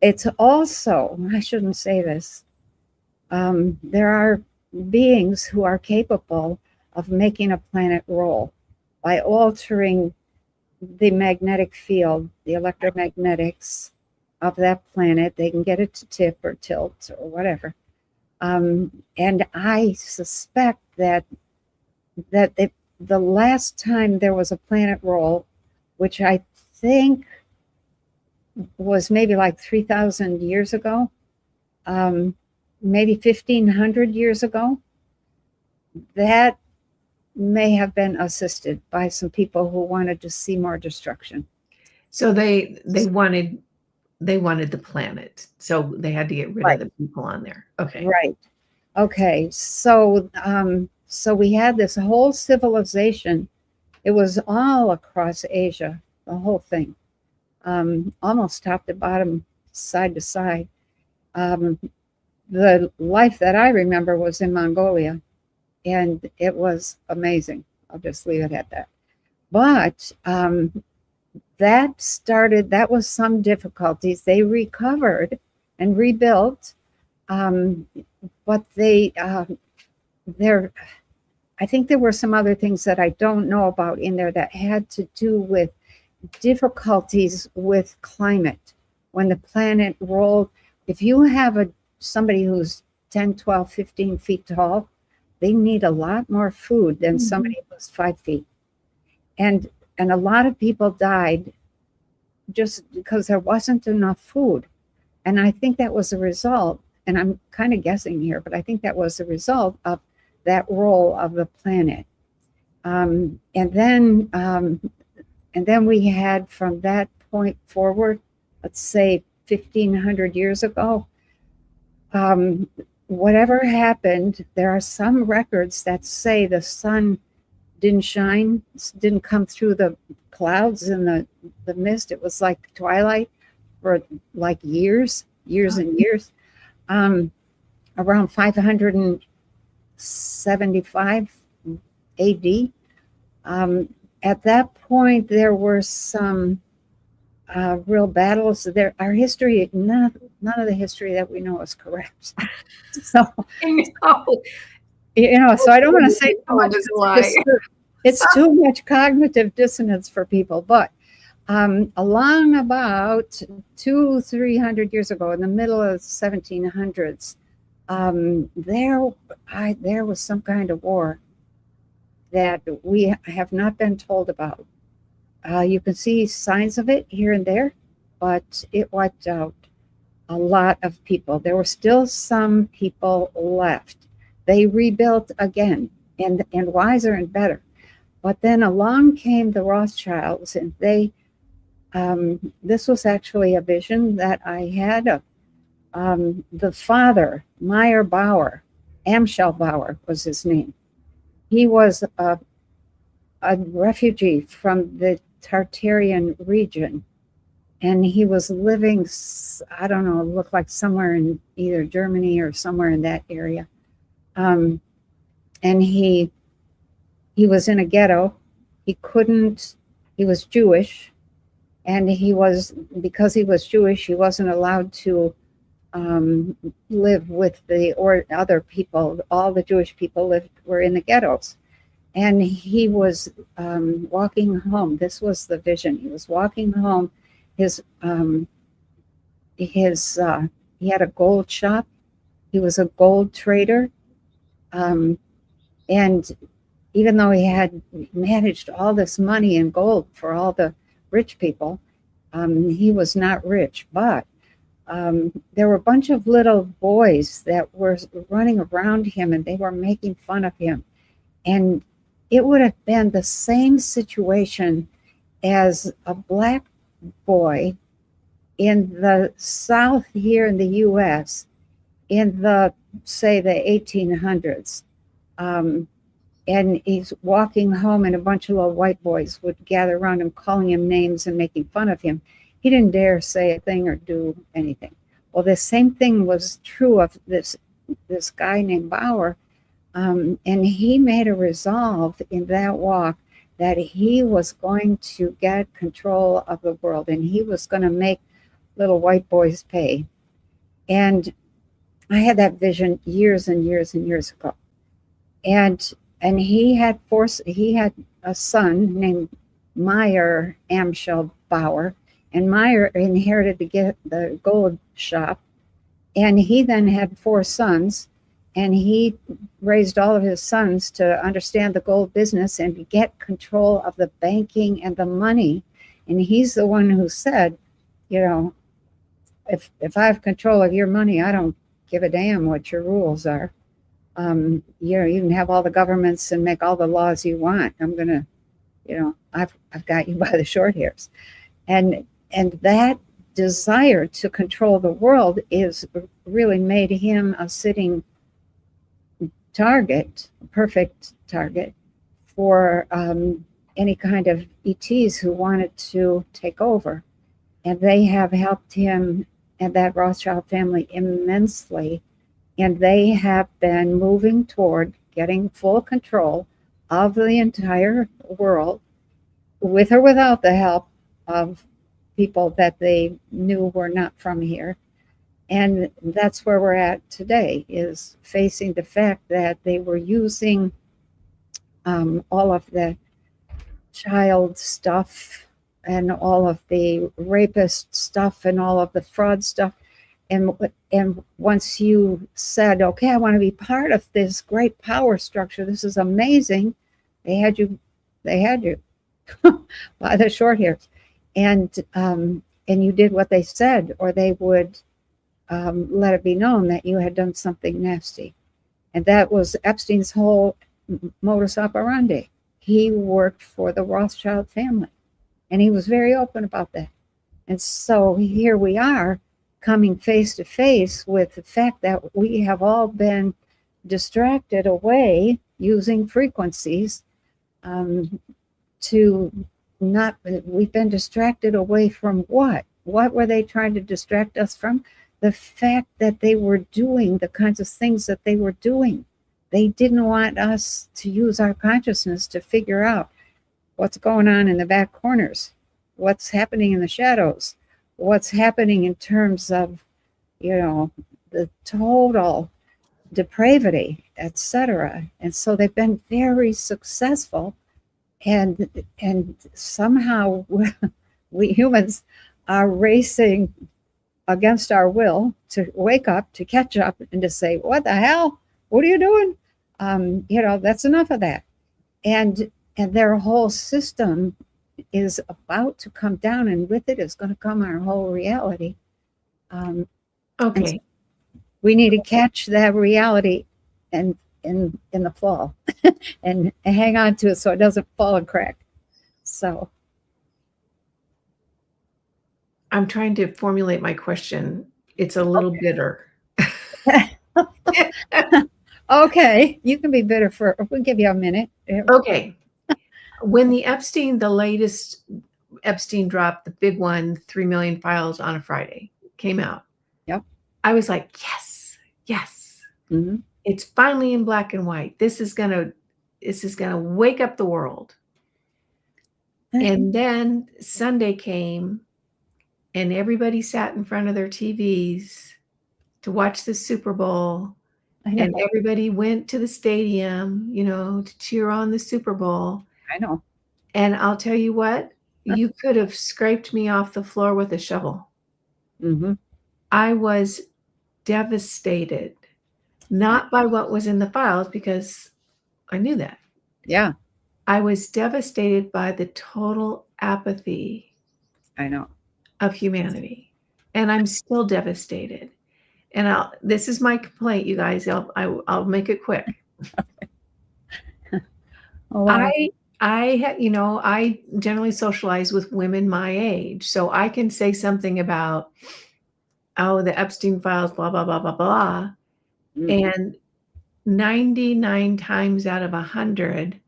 It's also, I shouldn't say this, there are beings who are capable of making a planet roll by altering the magnetic field, the electromagnetics of that planet. They can get it to tip or tilt or whatever. And I suspect that the last time there was a planet roll, which I think was maybe like 3,000 years ago, maybe 1,500 years ago, that may have been assisted by some people who wanted to see more destruction. So they wanted the planet, so they had to get rid of the people on there. Okay. Right. Okay. So so we had this whole civilization. It was all across Asia, the whole thing, almost top to bottom, side to side. The life that I remember was in Mongolia, and it was amazing. I'll just leave it at that. But that was some difficulties. They recovered and rebuilt, but I think there were some other things that I don't know about in there that had to do with difficulties with climate. When the planet rolled, if you have somebody who's 10, 12, 15 feet tall, they need a lot more food than somebody who's 5 feet. And a lot of people died just because there wasn't enough food. And I think that was a result, and I'm kind of guessing here, but I think that was a result of that roll of the planet. And then we had, from that point forward, let's say 1,500 years ago, whatever happened, there are some records that say the sun didn't shine, didn't come through the clouds and the mist. It was like twilight for like years and years. Around 575 AD. At that point, there were some real battles. Our history, none of the history that we know is correct. So, so I don't want to say too much. It's too much cognitive dissonance for people. But along about 200-300 years ago, in the middle of the 1700s, there was some kind of war that we have not been told about. You can see signs of it here and there, but it wiped out a lot of people. There were still some people left. They rebuilt again, and wiser and better. But then along came the Rothschilds, and this was actually a vision that I had of the father, Meyer Bauer, Amschel Bauer was his name. He was a refugee from the Tartarian region, and he was living, I don't know, it looked like somewhere in either Germany or somewhere in that area. And he was in a ghetto. He was Jewish, and because he was Jewish, he wasn't allowed to live with other people. All the Jewish people were in the ghettos. And he was walking home. This was the vision. He was walking home. He had a gold shop. He was a gold trader. And even though he had managed all this money in gold for all the rich people, he was not rich. But there were a bunch of little boys that were running around him, and they were making fun of him. And it would have been the same situation as a black boy in the South here in the U.S. in say, the 1800s. And he's walking home, and a bunch of little white boys would gather around him, calling him names and making fun of him. He didn't dare say a thing or do anything. Well, the same thing was true of this guy named Bauer. And he made a resolve in that walk that he was going to get control of the world, and he was going to make little white boys pay. And I had that vision years and years and years ago. And he had a son named Meyer Amschel Bauer, and Meyer inherited the gold shop, and he then had 4 sons, and he raised all of his sons to understand the gold business and get control of the banking and the money. And he's the one who said, if I have control of your money, I don't give a damn what your rules are. You can have all the governments and make all the laws you want. I'm gonna, I've got you by the short hairs. And that desire to control the world is really made him a sitting target, a perfect target for any kind of ETs who wanted to take over. And they have helped him and that Rothschild family immensely. And they have been moving toward getting full control of the entire world, with or without the help of people that they knew were not from here. And that's where we're at today, is facing the fact that they were using all of the child stuff and all of the rapist stuff and all of the fraud stuff. And once you said, okay, I want to be part of this great power structure, this is amazing, they had you by the short hairs. And you did what they said, or they would let it be known that you had done something nasty. And that was Epstein's whole modus operandi. He worked for the Rothschild family, and he was very open about that. And so here we are, coming face to face with the fact that we have all been distracted away using frequencies we've been distracted away from what? What were they trying to distract us from? The fact that they were doing the kinds of things that they were doing. They didn't want us to use our consciousness to figure out what's going on in the back corners, what's happening in the shadows, what's happening in terms of, the total depravity, etc. And so they've been very successful, and somehow we humans are racing against our will to wake up, to catch up, and to say, what the hell? What are you doing? That's enough of that. And their whole system is about to come down, and with it is going to come our whole reality. Okay. So we need to catch that reality and in the fall and hang on to it so it doesn't fall and crack. So I'm trying to formulate my question. It's a little bitter. Okay, you can be bitter we'll give you a minute. Okay. When the Epstein, the latest, Epstein dropped the big one, 3 million files on a Friday, came out. Yep. I was like, yes, yes. Mm-hmm. It's finally in black and white. This is gonna wake up the world. And then Sunday came and everybody sat in front of their TVs to watch the Super Bowl. And everybody went to the stadium, to cheer on the Super Bowl. I know. And I'll tell you what, you could have scraped me off the floor with a shovel. Mm-hmm. I was devastated, not by what was in the files, because I knew that. Yeah. I was devastated by the total apathy. I know. Of humanity. And I'm still devastated. And this is my complaint, you guys. I'll make it quick. Oh, wow. I generally socialize with women my age, so I can say something about, the Epstein files, blah, blah, blah, blah, blah. And 99 times out of 100,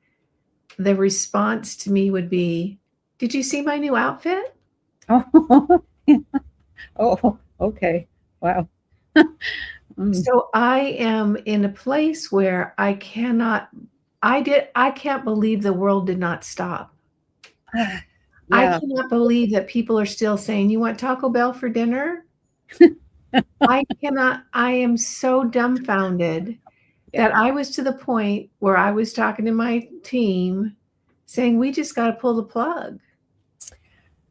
the response to me would be, did you see my new outfit? Oh, oh, okay. Wow. So I am in a place where I can't believe the world did not stop. Yeah. I cannot believe that people are still saying, you want Taco Bell for dinner? I am so dumbfounded that I was to the point where I was talking to my team saying, we just got to pull the plug.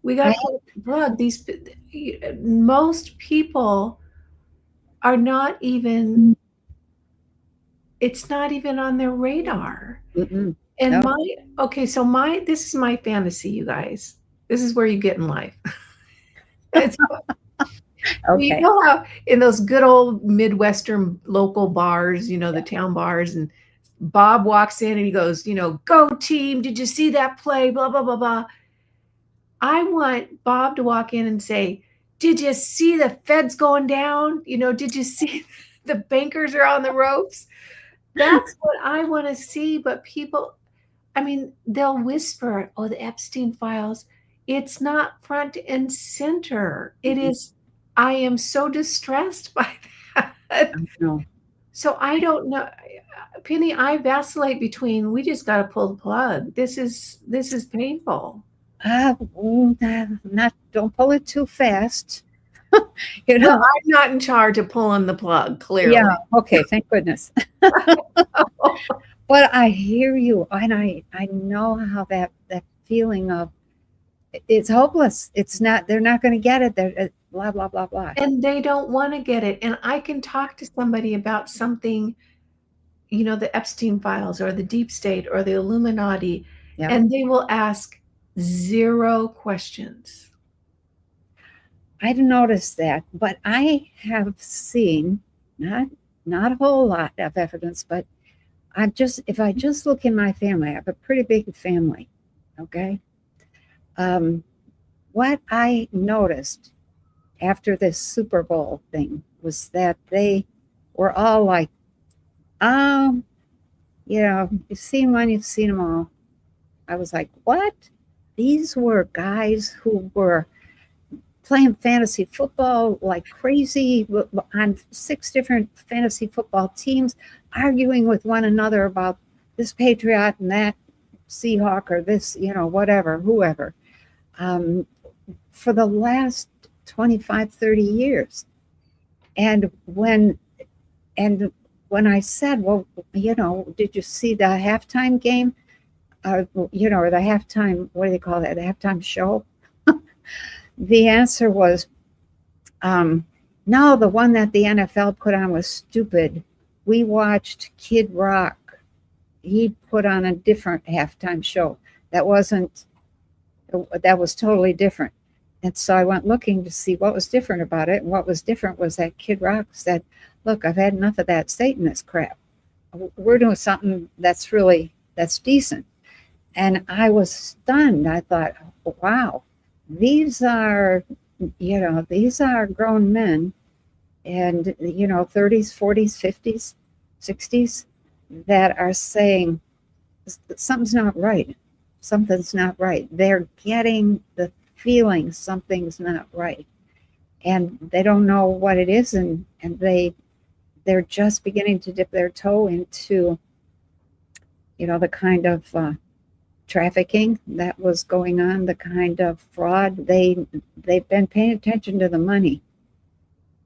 We got to pull the plug. Most people are not even, it's not even on their radar. Mm-mm. And this is my fantasy, you guys. This is where you get in life. Okay. You know how in those good old Midwestern local bars, the town bars, and Bob walks in and he goes, go team, did you see that play? Blah, blah, blah, blah. I want Bob to walk in and say, did you see the feds going down? Did you see the bankers are on the ropes? That's what I want to see. But people, they'll whisper, oh, the Epstein files. It's not front and center. It is. I am so distressed by that. No. So I don't know. Penny, I vacillate between, we just got to pull the plug. This is painful. Don't pull it too fast. Well, I'm not in charge of pulling the plug, clearly. Yeah. Okay. Thank goodness. But I hear you, and I know how that feeling of it's hopeless. It's not. They're not going to get it. They're blah blah blah blah. And they don't want to get it. And I can talk to somebody about something, the Epstein files or the deep state or the Illuminati, and they will ask 0 questions. I've noticed that, but I have seen not a whole lot of evidence, but if I just look in my family, I have a pretty big family. Okay. What I noticed after this Super Bowl thing was that they were all like, you've seen one, you've seen them all. I was like, what? These were guys who were playing fantasy football like crazy on 6 different fantasy football teams, arguing with one another about this Patriot and that Seahawk or this, whatever, whoever, for the last 25, 30 years. And when I said, well, did you see the halftime game? Or the halftime, what do they call that? The halftime show? The answer was, no, the one that the NFL put on was stupid. We watched Kid Rock. He put on a different halftime show. That was totally different. And so I went looking to see what was different about it. And what was different was that Kid Rock said, look, I've had enough of that Satanist crap. We're doing something that's decent. And I was stunned. I thought, wow, these are grown men and, 30s, 40s, 50s, 60s that are saying something's not right. something's not right. They're getting the feeling something's not right. And they don't know what it is, and they're just beginning to dip their toe into, the kind of trafficking that was going on, the kind of fraud. They've been paying attention to the money,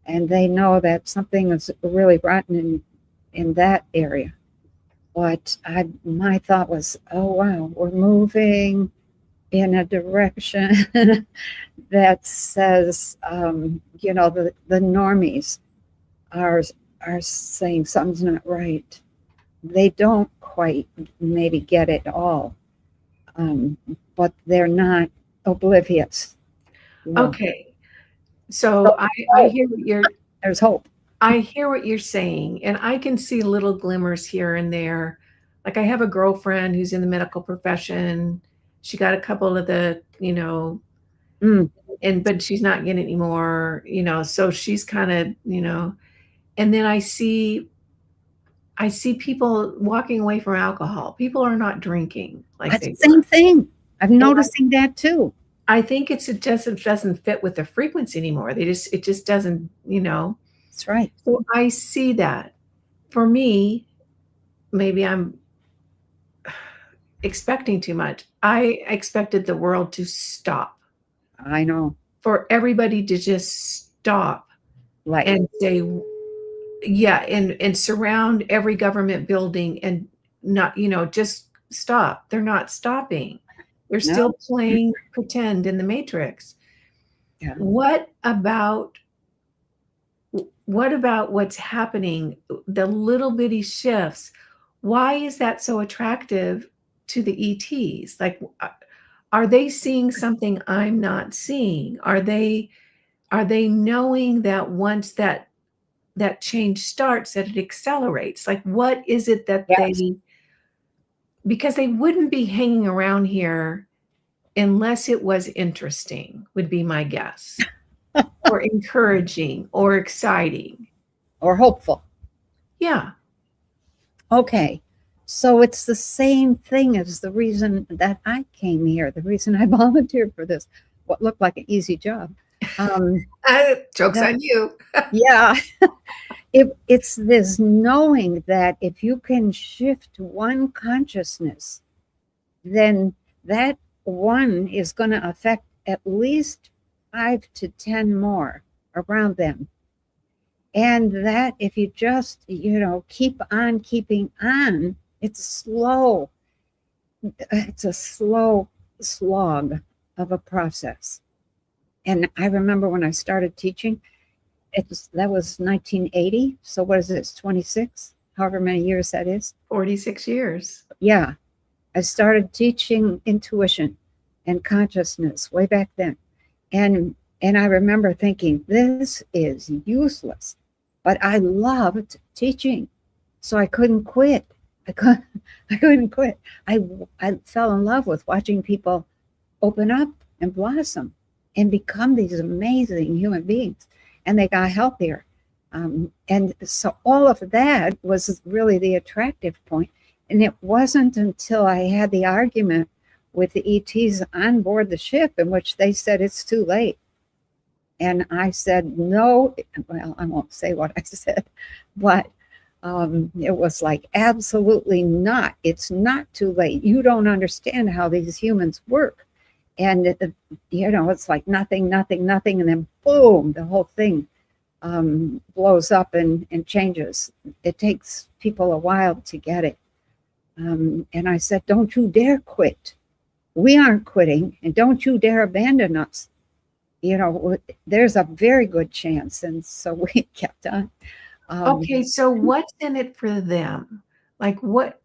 and they know that something is really rotten in that area. But my thought was, oh wow, we're moving in a direction that says, the normies are saying something's not right. They don't quite maybe get it all, but they're not oblivious. Okay, so I hear what you're. There's hope. I hear what you're saying, and I can see little glimmers here and there. Like I have a girlfriend who's in the medical profession. She got a couple of the, but she's not getting it anymore, so she's kind of, and then I see people walking away from alcohol. People are not drinking like That's they the same were. thing. I'm noticing that too. I think it just doesn't fit with the frequency anymore. It just doesn't, That's right. So I see that. For me, maybe I'm expecting too much. I expected the world to stop. I know. For everybody to just stop Like, and say, yeah, and surround every government building and not, just stop. They're not stopping. They're still playing pretend in the Matrix. Yeah. What about what's happening, the little bitty shifts? Why is that so attractive to the ETs? Like, are they seeing something I'm not seeing? Are they knowing that once that change starts, that it accelerates? Like, what is it that because they wouldn't be hanging around here unless it was interesting, would be my guess. Or encouraging or exciting. Or hopeful. Yeah. Okay. So it's the same thing as the reason that I came here, the reason I volunteered for this, what looked like an easy job. Joke's on you. Yeah. It's this knowing that if you can shift one consciousness, then that one is going to affect at least 5 to 10 more around them. And that if you just, keep on keeping on, it's slow. It's a slow slog of a process. And I remember when I started teaching, that was 1980. So what is this, 26? However many years that is. 46 years. Yeah. I started teaching intuition and consciousness way back then. And I remember thinking, this is useless. But I loved teaching. So I couldn't quit. I couldn't quit. I fell in love with watching people open up and blossom and become these amazing human beings. And they got healthier. And so all of that was really the attractive point. And it wasn't until I had the argument with the ETs on board the ship in which they said it's too late. And I said, no, well, I won't say what I said, but it was like, absolutely not. It's not too late. You don't understand how these humans work. And, it's like nothing. And then boom, the whole thing blows up and changes. It takes people a while to get it. And I said, don't you dare quit. We aren't quitting, and don't you dare abandon us. There's a very good chance. And so we kept on. Okay, so what's in it for them? Like what?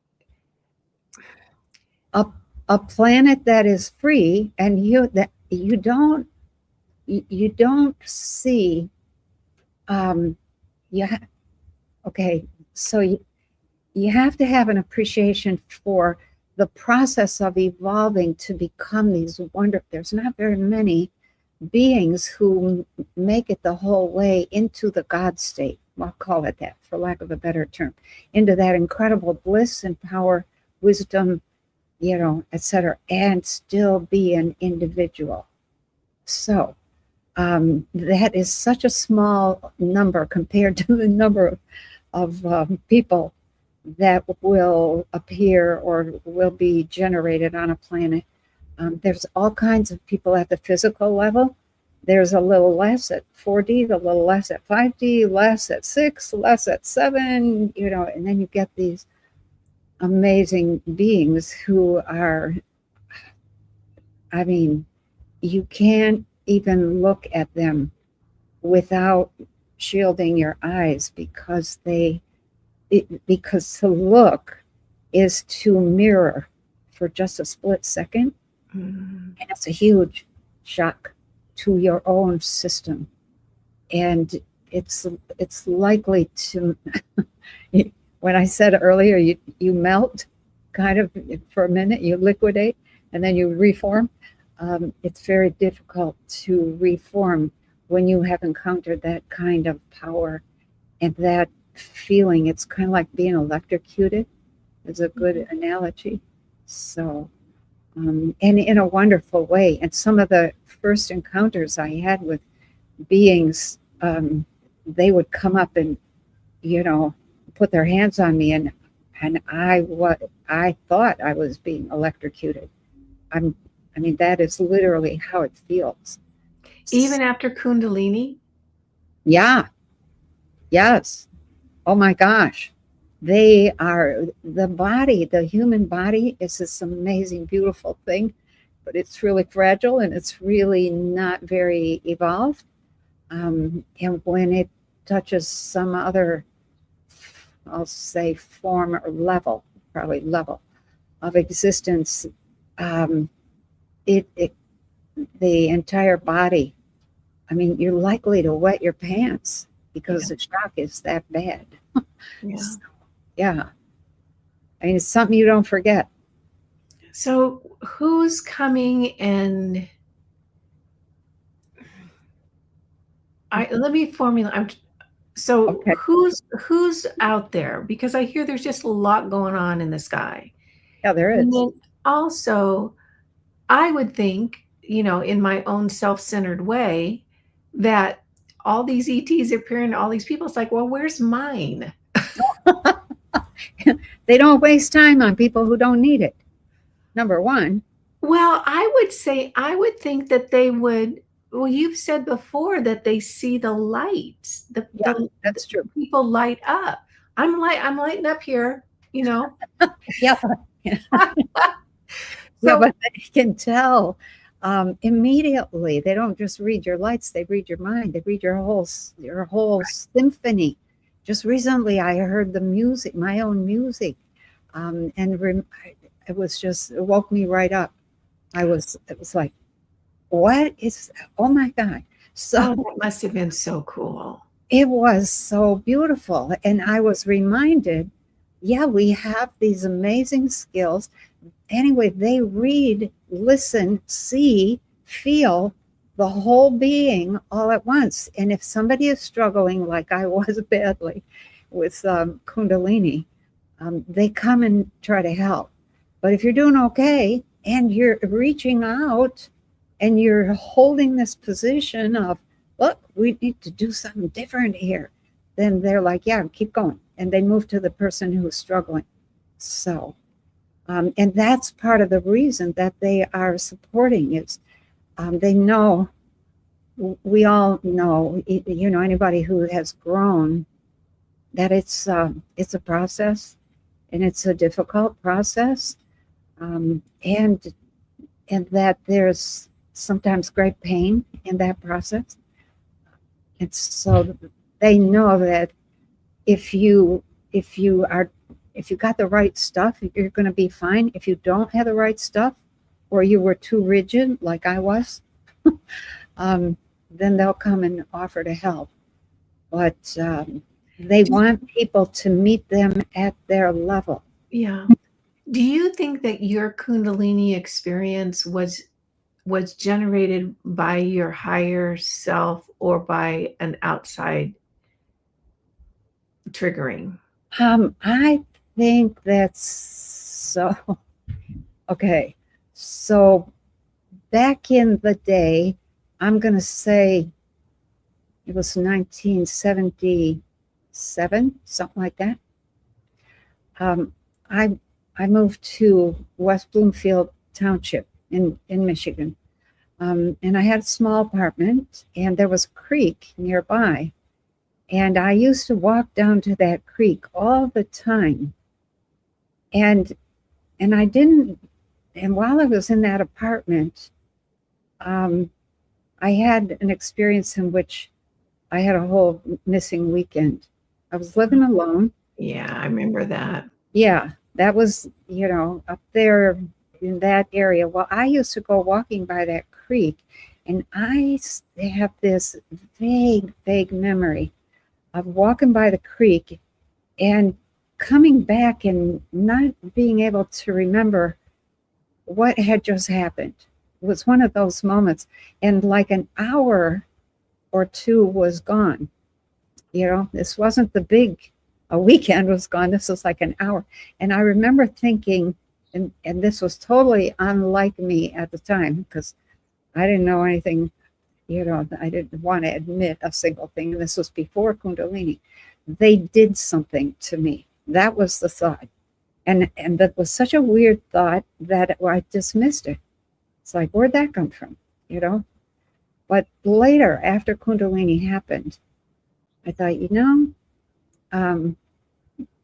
A planet that is free, and you don't see. Okay, so you have to have an appreciation for the process of evolving to become these wonderful. There's not very many beings who make it the whole way into the God state. I'll call it that, for lack of a better term, into that incredible bliss and power, wisdom, etc., and still be an individual. So that is such a small number compared to the number of people that will appear or will be generated on a planet. There's all kinds of people at the physical level. There's a little less at 4D, a little less at 5D, less at 6, less at 7, and then you get these amazing beings who are, I mean, you can't even look at them without shielding your eyes because because to look is to mirror for just a split second. And it's a huge shock to your own system. And it's likely to, when I said earlier, you melt kind of for a minute, you liquidate, and then you reform. It's very difficult to reform when you have encountered that kind of power and that feeling. It's kind of like being electrocuted is a good analogy. So, and in a wonderful way. And some of the first encounters I had with beings, they would come up and, put their hands on me, and I thought I was being electrocuted. I mean, that is literally how it feels. Even after Kundalini? Yeah. Yes. Oh my gosh. They are, the body, the human body is this amazing, beautiful thing, but it's really fragile and it's really not very evolved. And when it touches some other, I'll say, form or level, probably level of existence, the entire body, I mean, you're likely to wet your pants because the shock is that bad. Yeah. Yeah. I mean, it's something you don't forget. So who's coming and let me formulate. Okay. Who's out there? Because I hear there's just a lot going on in the sky. Yeah, there is. And then also, I would think, in my own self-centered way, that all these ETs appearing, all these people, it's like, well, where's mine? They don't waste time on people who don't need it. Number one. Well, I would think that they would. Well, you've said before that they see the lights. That's true. People light up. I'm lighting up here, Yeah. So, but they can tell immediately. They don't just read your lights; they read your mind. They read your whole symphony. Just recently, I heard the music, my own music, and it woke me right up. It was like, what is? Oh my God! So that must have been so cool. It was so beautiful, and I was reminded, yeah, we have these amazing skills. Anyway, they read, listen, see, feel the whole being all at once. And if somebody is struggling, like I was badly with Kundalini, they come and try to help. But if you're doing okay and you're reaching out and you're holding this position of, look, we need to do something different here, then they're like, yeah, keep going. And they move to the person who's struggling. So, and that's part of the reason that they are supporting is they know, we all know, anybody who has grown, that it's a process, and it's a difficult process, and that there's sometimes great pain in that process. And so they know that if you got the right stuff, you're going to be fine. If you don't have the right stuff, or you were too rigid, like I was, then they'll come and offer to help. But they want people to meet them at their level. Yeah. Do you think that your Kundalini experience was generated by your higher self or by an outside triggering? I think that's so. Okay. So back in the day, I'm going to say it was 1977, something like that. Um, I I moved to West Bloomfield Township in Michigan, and I had a small apartment, and there was a creek nearby, and I used to walk down to that creek all the time, and I didn't. And while I was in that apartment, um, I had an experience in which I had a whole missing weekend. I was living alone. Yeah, I remember that. Yeah, that was, up there in that area. Well, I used to go walking by that creek, and have this vague memory of walking by the creek and coming back and not being able to remember what had just happened. It was one of those moments, and like an hour or two was gone. This wasn't a weekend was gone. This was like an hour. And I remember thinking, and this was totally unlike me at the time, because I didn't know anything, I didn't want to admit a single thing. And this was before Kundalini. They did something to me. That was the thought. And that was such a weird thought that I dismissed it. It's like, where'd that come from? But later, after Kundalini happened, I thought,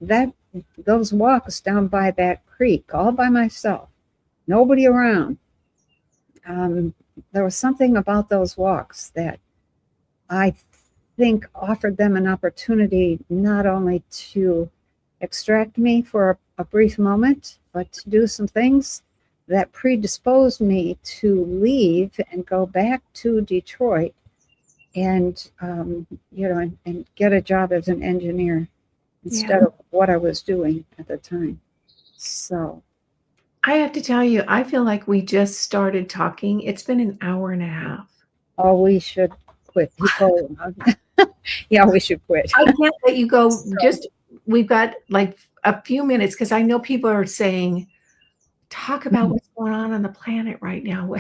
that those walks down by that creek, all by myself, nobody around. There was something about those walks that I think offered them an opportunity not only to extract me for a brief moment, but to do some things that predisposed me to leave and go back to Detroit and and get a job as an engineer instead of what I was doing at the time. So I have to tell you, I feel like we just started talking. It's been an hour and a half. oh, we should quit. Yeah, we should quit. I can't let you go. We've got like a few minutes, because I know people are saying, talk about what's going on the planet right now.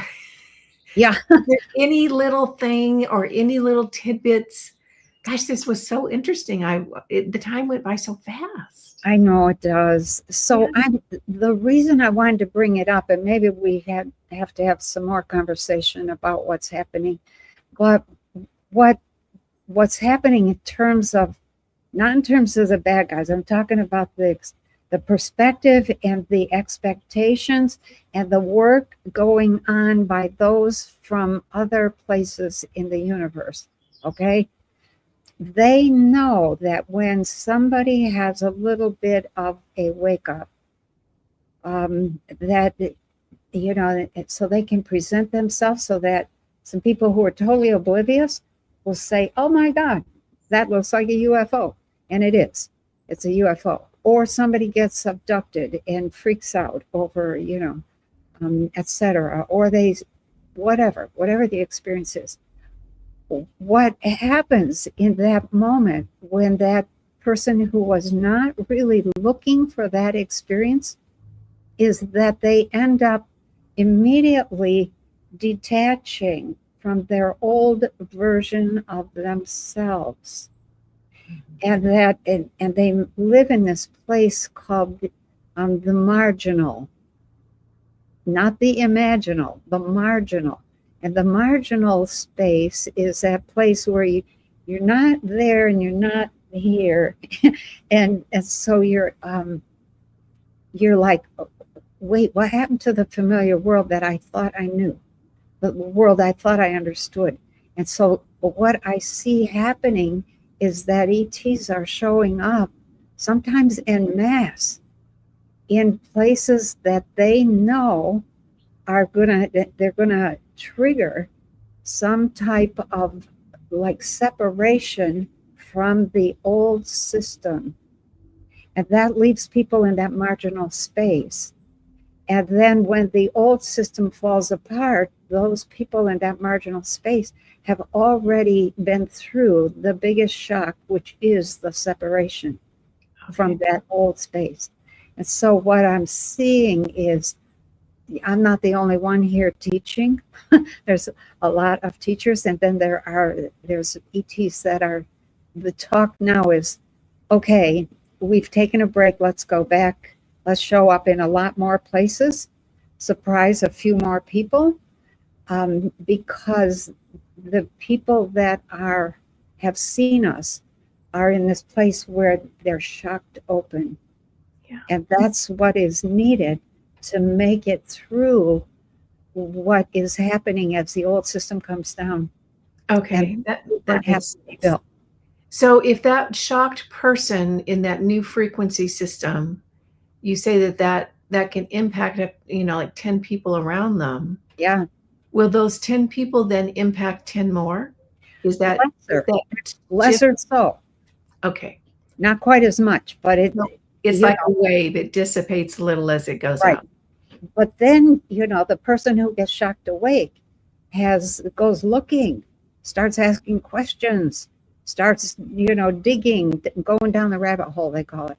Yeah. Is there any little thing or any little tidbits? Gosh, this was so interesting. The time went by so fast. I know it does. So the reason I wanted to bring it up, and maybe we have to have some more conversation about what's happening, but what's happening in terms of, not in terms of the bad guys. I'm talking about the perspective and the expectations and the work going on by those from other places in the universe. Okay. They know that when somebody has a little bit of a wake up, that, so they can present themselves, so that some people who are totally oblivious will say, oh my God, that looks like a UFO. And it is. It's a UFO. Or somebody gets abducted and freaks out over, etc. Or whatever the experience is. What happens in that moment when that person who was not really looking for that experience is that they end up immediately detaching from their old version of themselves. And they live in this place called the marginal, not the imaginal, the marginal. And the marginal space is that place where you're not there and you're not here, and so you're like, wait, what happened to the familiar world that I thought I knew, the world I thought I understood? And so what I see happening is that ETs are showing up, sometimes en masse, in places that they know they're gonna trigger some type of like separation from the old system. And that leaves people in that marginal space. And then when the old system falls apart, those people in that marginal space have already been through the biggest shock, which is the separation from that old space. And so what I'm seeing is I'm not the only one here teaching. There's a lot of teachers, and then there's ETs that are, the talk now is, okay, we've taken a break, let's go back, let's show up in a lot more places, surprise a few more people, because the people that have seen us are in this place where they're shocked open. Yeah. And that's what is needed to make it through what is happening as the old system comes down. Okay, that has makes to be sense. built. So if that shocked person in that new frequency system, you say that can impact, like 10 people around them. Yeah. Will those 10 people then impact 10 more? Is that lesser so? Okay. Not quite as much, but it's like a wave. It dissipates a little as it goes out. But then, the person who gets shocked awake goes looking, starts asking questions, starts, digging, going down the rabbit hole, they call it.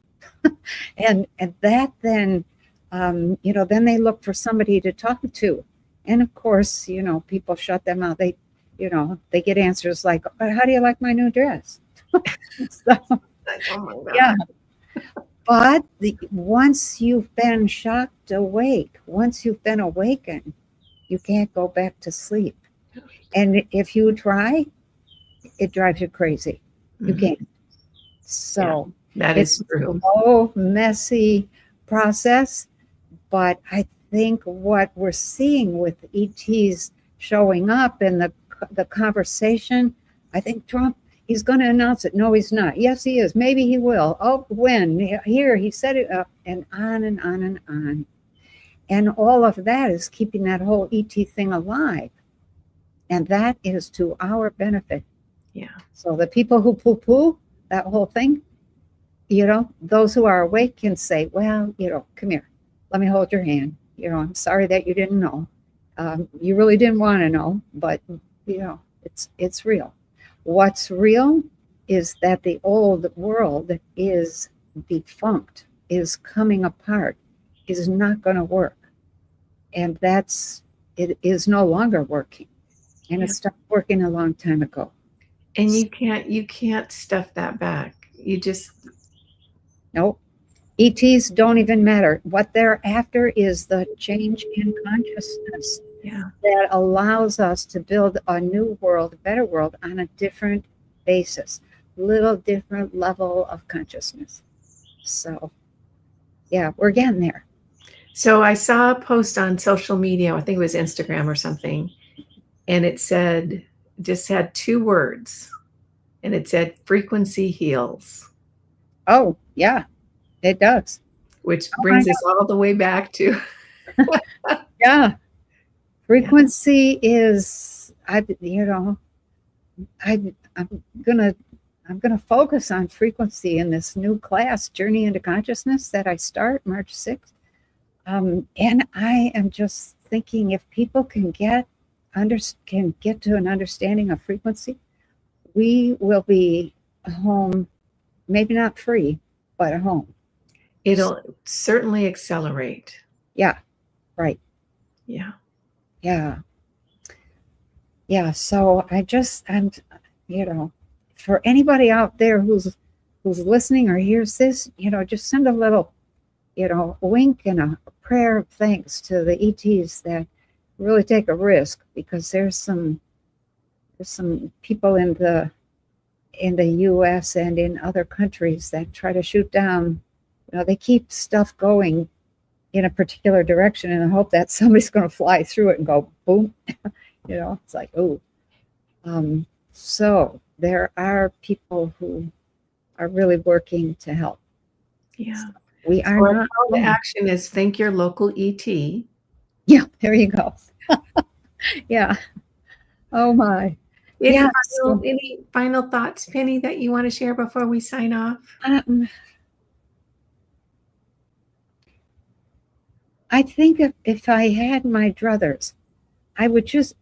and that then, then they look for somebody to talk to. And of course, people shut them out. They get answers like, how do you like my new dress? So, oh my God. Yeah. But once you've been shocked awake, once you've been awakened, you can't go back to sleep. And if you try, it drives you crazy. You can't. So that is true. It's a whole messy process. But I think what we're seeing with ETs showing up in the conversation, I think Trump, he's going to announce it. No, he's not. Yes, he is. Maybe he will. Oh, when? Here, he set it up, and on and on and on. And all of that is keeping that whole ET thing alive. And that is to our benefit. Yeah. So the people who poo-poo that whole thing, those who are awake can say, well, come here. Let me hold your hand. I'm sorry that you didn't know. You really didn't want to know, but, it's real. What's real is that the old world is defunct, is coming apart, is not going to work. And it is no longer working. And it stopped working a long time ago. And you can't stuff that back. You just... Nope. ETs don't even matter. What they're after is the change in consciousness that allows us to build a new world, a better world on a different basis, little different level of consciousness. So, yeah, we're getting there. So I saw a post on social media, I think it was Instagram or something, and it just had 2 words, and it said frequency heals. Oh, yeah. It does. Which brings us all the way back to... Yeah. Frequency is, I'm gonna focus on frequency in this new class, Journey into Consciousness, that I start March 6th. And I am just thinking, if people can get to an understanding of frequency, we will be home, maybe not free, but at home. It'll certainly accelerate. Yeah, right. Yeah. Yeah. Yeah. So I'm, for anybody out there who's listening or hears this, just send a little, wink and a prayer of thanks to the ETs that really take a risk, because there's some people in the US and in other countries that try to shoot down. They keep stuff going in a particular direction in the hope that somebody's going to fly through it and go boom. It's like, oh. So there are people who are really working to help. Yeah. So we are so not. The action is thank your local ET. Yeah, there you go. Yeah. Oh my. Any final thoughts, Penny, that you want to share before we sign off? I think if I had my druthers, I would just,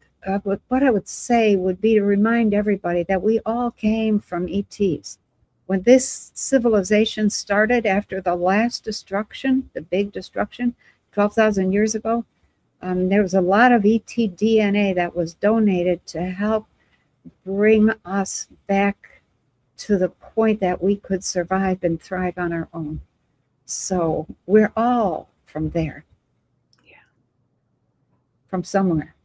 what I would say would be to remind everybody that we all came from ETs. When this civilization started after the last destruction, the big destruction, 12,000 years ago, There was a lot of ET DNA that was donated to help bring us back to the point that we could survive and thrive on our own. So we're all from there. Yeah. From somewhere.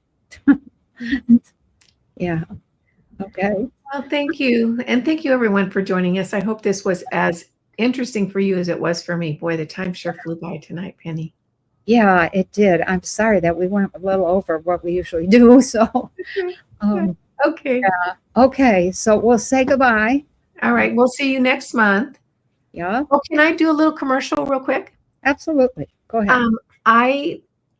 Yeah. Okay. Well, thank you. And thank you everyone for joining us. I hope this was as interesting for you as it was for me. Boy, the time sure flew by tonight, Penny. Yeah, it did. I'm sorry that we went a little over what we usually do. So, Okay. yeah. Okay. So we'll say goodbye. All right. We'll see you next month. Yeah. Oh, can I do a little commercial real quick? Absolutely. Go ahead.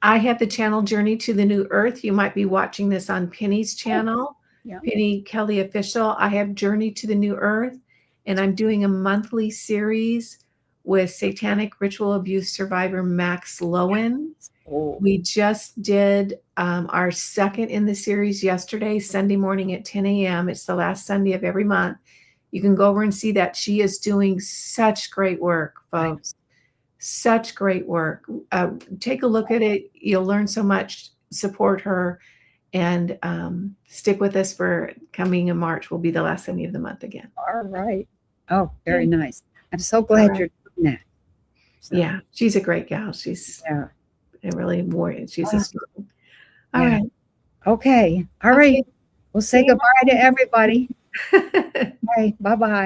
I have the channel Journey to the New Earth. You might be watching this on Penny's channel, Yeah. Penny Kelly Official. I have Journey to the New Earth, and I'm doing a monthly series with satanic ritual abuse survivor Max Lowen. Oh, We just did our second in the series yesterday, Sunday morning at 10 a.m. It's the last Sunday of every month. You can go over and see that. She is doing such great work, folks. Such great work. Take a look at it. You'll learn so much. Support her, and stick with us for coming in March. Will be the last Sunday of the month again. all right. Oh, very nice. I'm so glad you're doing that. So, Yeah, she's a great gal. She's a really warrior. She's a strong. All right. Okay. All right. We'll say goodbye to everybody. Okay. Bye-bye.